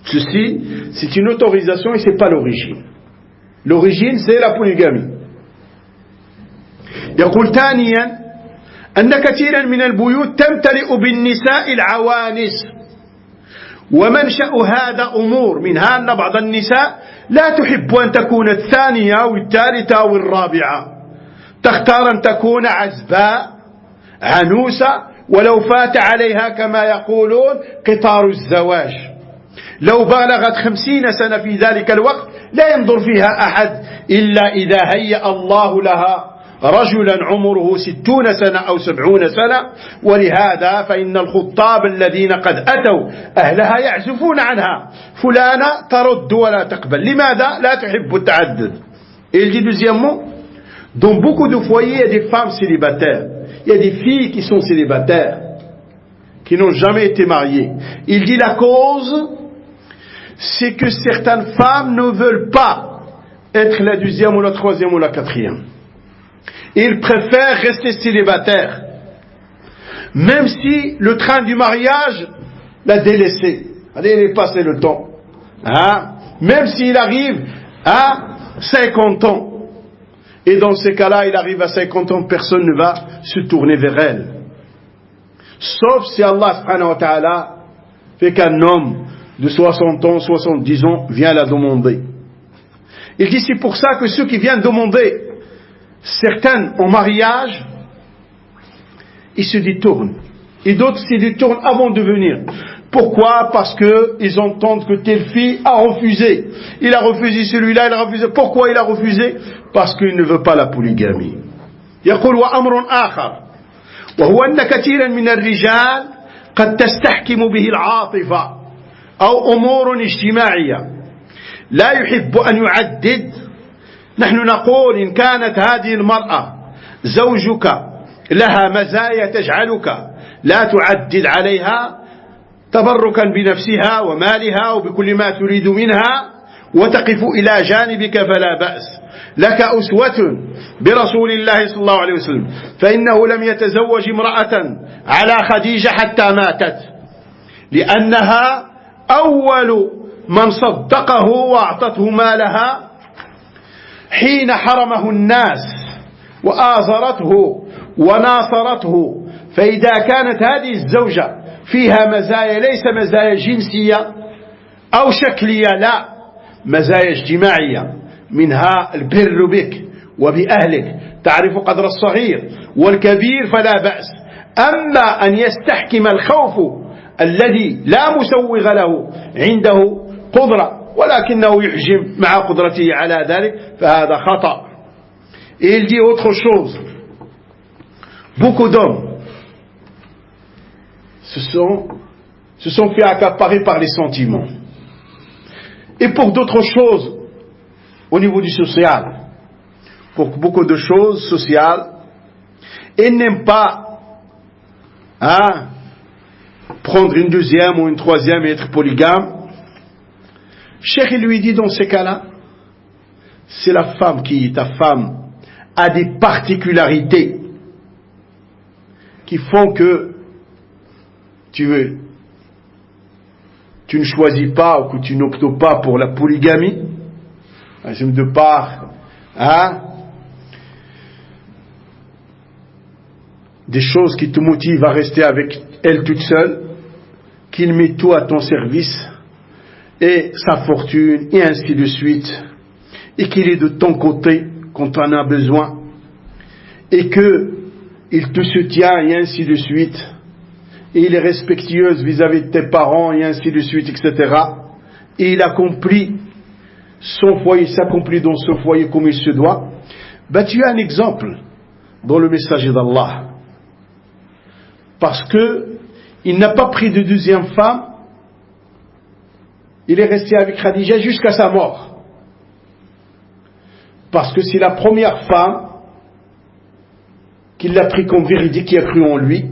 Speaker 1: Ceci, c'est une autorisation et c'est pas l'origine. L'origine, c'est la polygamie. يقول ثانيا أن كثيرا من البيوت تمتلئ بالنساء العوانس ومنشأ هذا أمور منها أن بعض النساء لا تحب أن تكون الثانية أو الثالثة أو الرابعة تختار أن تكون عزباء عنوسة ولو فات عليها كما يقولون قطار الزواج لو بلغت 50 سنة في ذلك الوقت لا ينظر فيها أحد إلا إذا هيأ الله لها رجلا عمره 60 سنة أو 70 سنة ولهذا فإن الخطاب الذين قد أتوا أهلها يعزفون عنها فلانة ترد ولا تقبل لماذا لا تحب التعدد. Et il dit deuxièmement, dans beaucoup de foyers il y a des femmes célibataires, il y a des filles qui sont célibataires qui n'ont jamais été mariées. Il dit la cause c'est que certaines femmes ne veulent pas être la deuxième ou la troisième ou la quatrième. Ils préfèrent rester célibataires, même si le train du mariage l'a délaissé. Allez, il est passé le temps. Même s'il arrive à 50 ans. Et dans ces cas-là, il arrive à 50 ans, personne ne va se tourner vers elle. Sauf si Allah subhanahu wa ta'ala fait qu'un homme de 60 ans, 70 ans vient la demander. Il dit c'est pour ça que ceux qui viennent demander certaines en mariage, ils se détournent. Et d'autres se détournent avant de venir. Pourquoi? Parce qu'ils entendent que telle fille a refusé. Il a refusé celui-là, il a refusé. Pourquoi il a refusé? Parce qu'il ne veut pas la polygamie. يقول وأمر آخر وهو أن كثيرا من الرجال قد تستحكم به العاطفة أو أمور اجتماعية لا يحب أن يعدد. نحن نقول إن كانت هذه المرأة زوجك لها مزايا تجعلك لا تعدد عليها تبركا بنفسها ومالها وبكل ما تريد منها وتقف إلى جانبك فلا بأس لك أسوة برسول الله صلى الله عليه وسلم فإنه لم يتزوج امرأة على خديجة حتى ماتت لأنها أول من صدقه وأعطته مالها حين حرمه الناس وآزرته وناصرته. فإذا كانت هذه الزوجة فيها مزايا ليس مزايا جنسية أو شكلية، لا، مزايا اجتماعية، منها البر بك وبأهلك، تعرف قدر الصغير والكبير فلا بأس. أما أن يستحكم الخوف الذي لا مسوغ له عنده قدرة ولكنه يحجم مع قدرته على ذلك فهذا خطأ. Et il dit autre chose. Beaucoup d'hommes se sont fait accaparer par les sentiments. Et pour d'autres choses, au niveau du social, pour beaucoup de choses sociales, ils n'aiment pas prendre une deuxième ou une troisième et être polygame. Cheikh lui dit dans ces cas-là, c'est la femme qui, ta femme, a des particularités qui font que tu ne choisis pas ou que tu n'optes pas pour la polygamie, de part des choses qui te motivent à rester avec elle toute seule, qu'il met tout à ton service et sa fortune et ainsi de suite, et qu'il est de ton côté quand tu en as besoin et qu'il te soutient et ainsi de suite, et il est respectueuse vis-à-vis de tes parents et ainsi de suite, etc. Et il accomplit son foyer, s'accomplit dans ce foyer comme il se doit. Tu as un exemple dans le messager d'Allah, parce que il n'a pas pris de deuxième femme, il est resté avec Khadija jusqu'à sa mort, parce que c'est la première femme qu'il l'a pris comme véridique, qui a cru en lui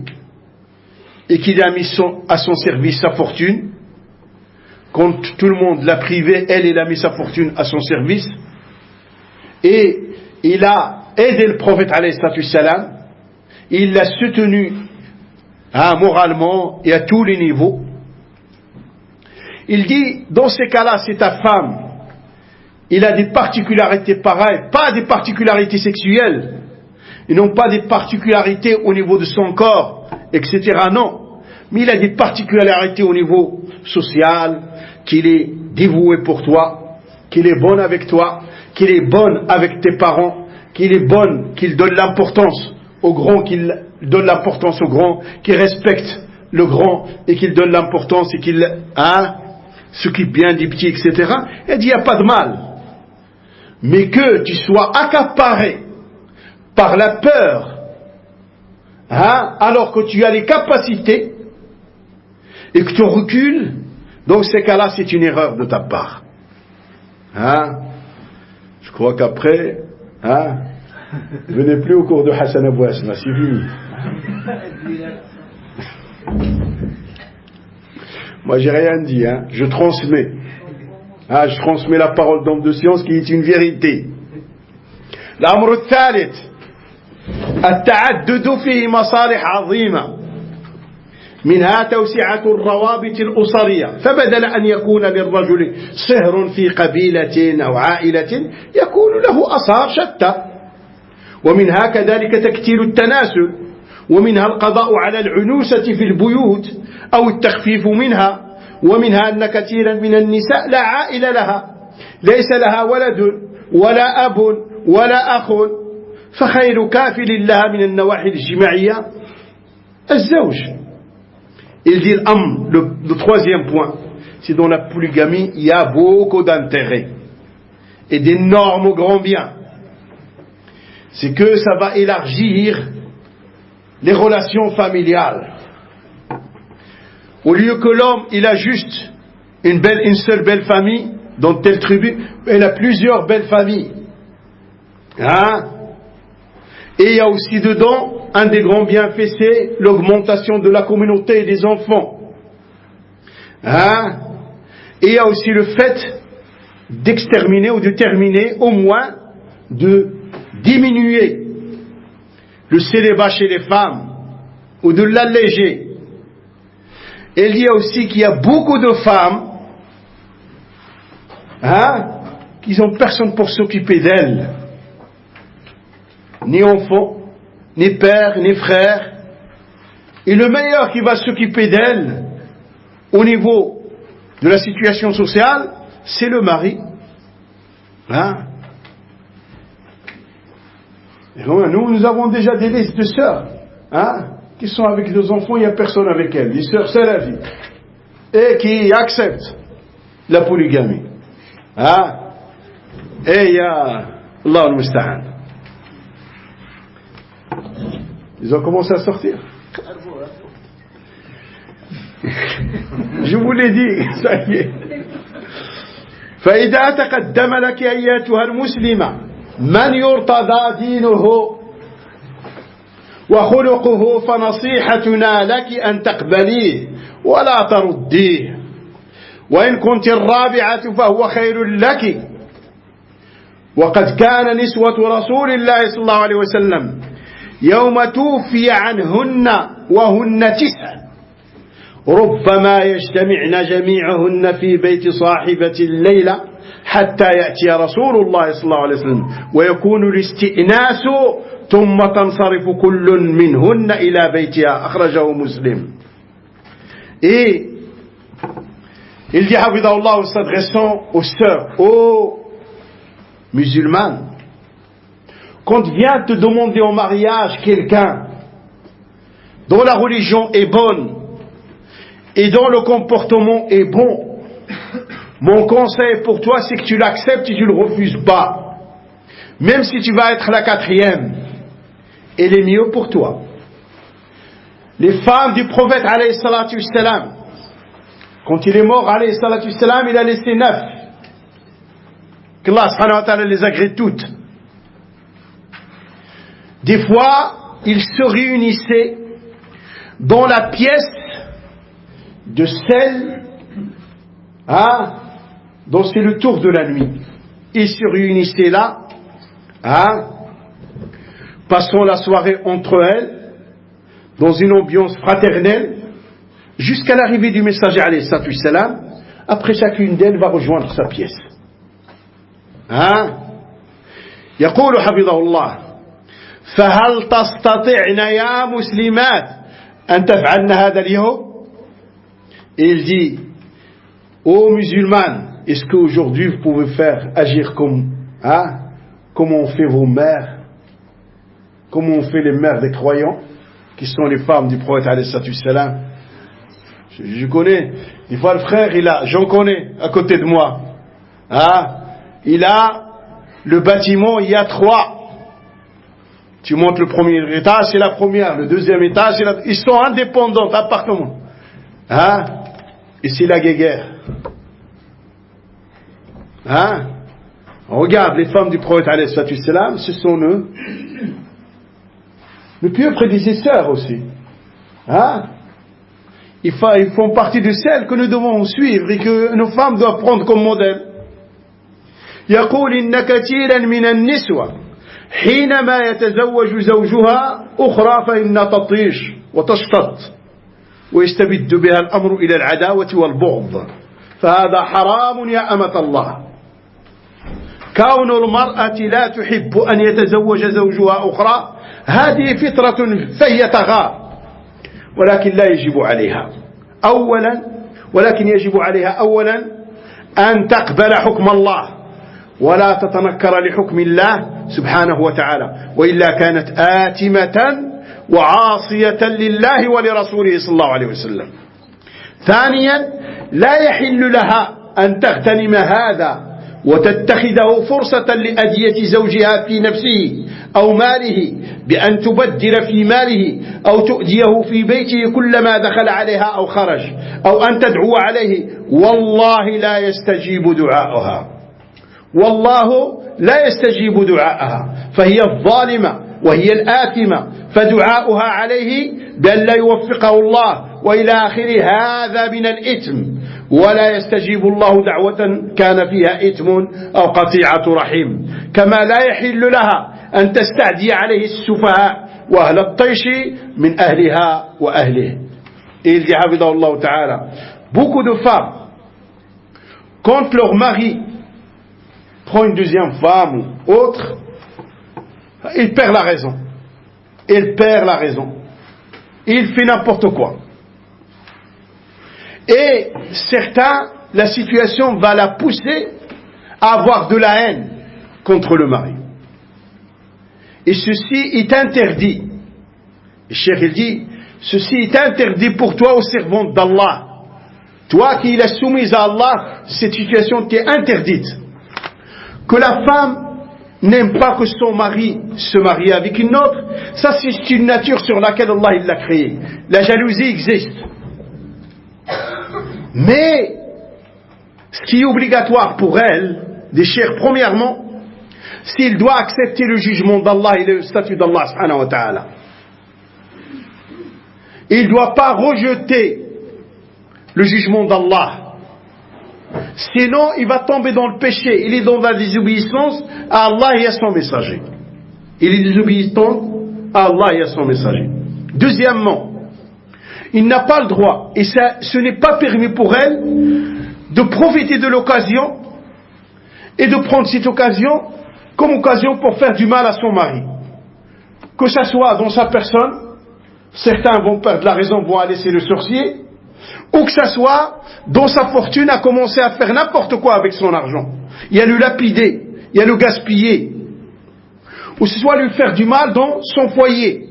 Speaker 1: et qu'il a mis à son service sa fortune. Quand tout le monde l'a privé, elle a mis sa fortune à son service, et il a aidé le prophète alayhi salatu wassalam, il l'a soutenu moralement et à tous les niveaux. Il dit, dans ces cas-là, c'est ta femme, il a des particularités pareilles, pas des particularités sexuelles, et non pas des particularités au niveau de son corps, etc. Non, mais il a des particularités au niveau social, qu'il est dévoué pour toi, qu'il est bon avec toi, qu'il est bon avec tes parents, qu'il est bon, qu'il donne l'importance au grand, qu'il donne l'importance au grand, qu'il respecte le grand et qu'il donne l'importance et qu'il s'occupe bien des petits, etc. Il dit, il n'y a pas de mal. Mais que tu sois accaparé par la peur, alors que tu as les capacités et que tu recules, dans ces cas-là, c'est une erreur de ta part. Je crois qu'après, venez plus au cours de Hassan Abou Asma, c'est fini. Moi, j'ai rien dit, je transmets. Je transmets la parole d'homme de science qui est une vérité. الأمر الثالث التعدد فيه مصالح عظيمة، منها توسعة الروابط الأسرية، فبدل أن يكون للرجل صهر في قبيلة أو عائلة يكون له أصهار شتى، ومنها كذلك تكتيل التناسل، ومنها القضاء على العنوسة في البيوت أو التخفيف منها، ومنها أن كثيرا من النساء لا عائل لها، ليس لها ولد ولا أب ولا أخ، فخير كافل لها من النواحي الاجتماعية الزوج. Il dit le troisième point, c'est dans la polygamie, il y a beaucoup d'intérêts et d'énormes grands biens. C'est que ça va élargir les relations familiales. Au lieu que l'homme, il a juste une seule belle famille dans telle tribu, il a plusieurs belles familles. Et il y a aussi dedans, un des grands bienfaits, c'est l'augmentation de la communauté et des enfants. Et il y a aussi le fait d'exterminer ou de terminer, au moins de diminuer le célibat chez les femmes ou de l'alléger. Et il dit aussi qu'il y a beaucoup de femmes qui n'ont personne pour s'occuper d'elles. Ni enfants, ni père, ni frère. Et le meilleur qui va s'occuper d'elles au niveau de la situation sociale, c'est le mari. Nous avons déjà des listes de sœurs qui sont avec nos enfants, il n'y a personne avec elles. Les sœurs, c'est la vie. Et qui acceptent la polygamie. Et il y a Allah al-Musta'an. Ils ont commencé à sortir. Je vous l'ai dit, ça y est. فإذا تقدم لك أيتها المسلمة من يرتضى دينه وخلقه فنصيحتنا لك أن تقبليه ولا ترديه وإن كنت الرابعة فهو خير لك وقد كان نسوة رسول الله صلى الله عليه وسلم يوم توفي عنهن وهن 9 ربما يجتمعن جميعهن في بيت صاحبة الليلة حتى يأتي رسول الله صلى الله عليه وسلم ويكون الاستئناس ثم تنصرف كل منهن إلى بيتها أخرجه مسلم. Et il dit Hafidahullah en s'adressant aux sœurs, aux musulmanes, quand vient te demander en mariage quelqu'un dont la religion est bonne et dont le comportement est bon, mon conseil pour toi c'est que tu l'acceptes et tu ne le refuses pas, même si tu vas être la 4e, elle est mieux pour toi. Les femmes du prophète alayhi salatu wassalam, quand il est mort alayhi salatu wassalam, il a laissé 9 qu'Allah subhanahu wa ta'ala les agrée toutes. Des fois ils se réunissaient dans la pièce de celle dont c'est le tour de la nuit. Ils se réunissaient là, passant la soirée entre elles, dans une ambiance fraternelle, jusqu'à l'arrivée du messager alayhi salatu wassalam. Après, chacune d'elles va rejoindre sa pièce. يقول حفظه الله فهل تستطيعن يا مسلمات أن تفعلن هذا اليوم. Et il dit aux musulmanes, est-ce qu'aujourd'hui vous pouvez faire agir comme comment ont fait vos mères, comment ont fait les mères des croyants qui sont les femmes du prophète alayhi salatu wassalam. Je connais, des fois le frère j'en connais à côté de moi, il a le bâtiment, il y a 3. Tu montes le premier étage, c'est la première, le deuxième étage, ils sont indépendants, appartements. Et c'est la guéguerre. On regarde les femmes du prophète alayhi salatu wassalam, ce sont eux. Le pieux prédécesseur aussi. Ils font partie de celles que nous devons suivre et que nos femmes doivent prendre comme modèle. يقول إن كثيرا من النسوة حينما يتزوج زوجها أخرى فإن تطيش وتشتط ويستبد بها الأمر إلى العداوة والبغض فهذا حرام يا أمة الله. كون المرأة لا تحب أن يتزوج زوجها أخرى هذه فطرة فهي تغار، ولكن يجب عليها أولا أن تقبل حكم الله ولا تتنكر لحكم الله سبحانه وتعالى، وإلا كانت آثمة وعاصية لله ولرسوله صلى الله عليه وسلم. ثانيا لا يحل لها أن تغتنم هذا وتتخذه فرصة لأذية زوجها في نفسه أو ماله بأن تبدر في ماله أو تؤذيه في بيته كلما دخل عليها أو خرج أو أن تدعو عليه. والله لا يستجيب دعاءها، والله لا يستجيب دعاءها، فهي الظالمة وهي الآثمة، فدعاؤها عليه بأن لا يوفقه الله وإلى آخره هذا من الإثم، ولا يستجيب الله دعوة كان فيها إثم أو قطيعة رحم. كما لا يحل لها أن تستعدي عليه السفهاء وأهل الطيش من أهلها وأهله. et il dit Hafidahullah Ta'ala, beaucoup de femmes, quand leur mari prend une deuxième femme ou autre, il perd la raison. Il perd la raison. Il fait n'importe quoi. Et certains, la situation va la pousser à avoir de la haine contre le mari. Et ceci est interdit. Le cheikh il dit, ceci est interdit pour toi, ô servante d'Allah. Toi qui es soumise à Allah, cette situation t'est interdite. Que la femme n'aime pas que son mari se marie avec une autre, ça c'est une nature sur laquelle Allah il l'a créée. La jalousie existe. Mais, ce qui est obligatoire pour elle, des chers, premièrement, s'il doit accepter le jugement d'Allah et le statut d'Allah subhanahu wa ta'ala. Il ne doit pas rejeter le jugement d'Allah. Sinon, il va tomber dans le péché. Il est dans la désobéissance à Allah et à son messager. Il est désobéissant à Allah et à son messager. Deuxièmement, il n'a pas le droit, et ce n'est pas permis pour elle, de profiter de l'occasion et de prendre cette occasion comme occasion pour faire du mal à son mari. Que ça soit dans sa personne, certains vont perdre la raison, vont aller laisser le sorcier, ou que ça soit dans sa fortune, à commencer à faire n'importe quoi avec son argent. Il y a le lapider, il y a le gaspiller, ou ce soit lui faire du mal dans son foyer.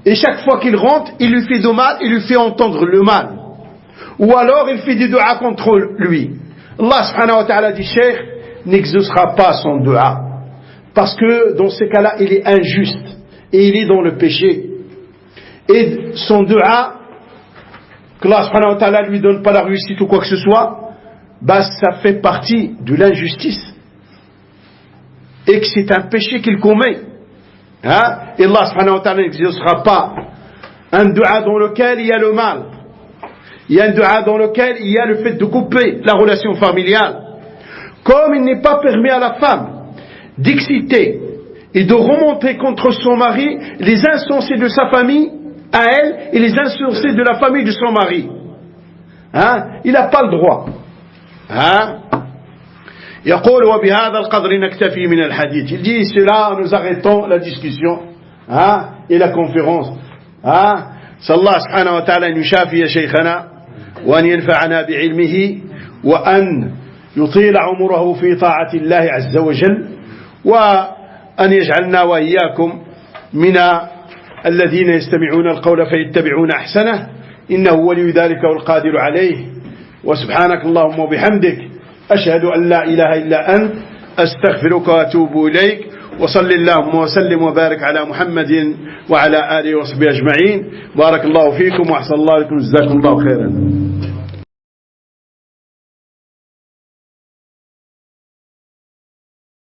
Speaker 1: Et chaque fois qu'il rentre, il lui fait du mal, il lui fait entendre le mal. Ou alors il fait des du'a contre lui. Allah subhanahu wa ta'ala dit, Cheikh, n'exaucera pas son du'a. Parce que dans ces cas-là, il est injuste. Et il est dans le péché. Et son du'a, que Allah subhanahu wa ta'ala lui donne pas la réussite ou quoi que ce soit, bah ça fait partie de l'injustice. Et que c'est un péché qu'il commet. Hein? Et Allah subhanahu wa ta'ala n'exaucera pas un du'a dans lequel il y a le mal. Il y a un du'a dans lequel il y a le fait de couper la relation familiale. Comme il n'est pas permis à la femme d'exciter et de remonter contre son mari les insensés de sa famille à elle et les insensés de la famille de son mari. Hein? Il n'a pas le droit. Hein? يقول وبهذا القدر نكتفي من الحديث. Il dit cela, nous arrêtons la discussion et la conférence. صلى الله سبحانه وتعالى أن يشافي شيخنا وأن ينفعنا بعلمه وأن يطيل عمره في طاعة الله عز وجل وأن يجعلنا وإياكم من الذين يستمعون القول فيتبعون أحسنه إنه ولي ذلك والقادر عليه وسبحانك اللهم وبحمدك أشهد أن لا إله إلا أنت أستغفرك وأتوب إليك وصل اللهم وسلم وبارك على محمد وعلى آله وصحبه أجمعين بارك الله فيكم وأحسن الله لكم جزاكم الله خيرا.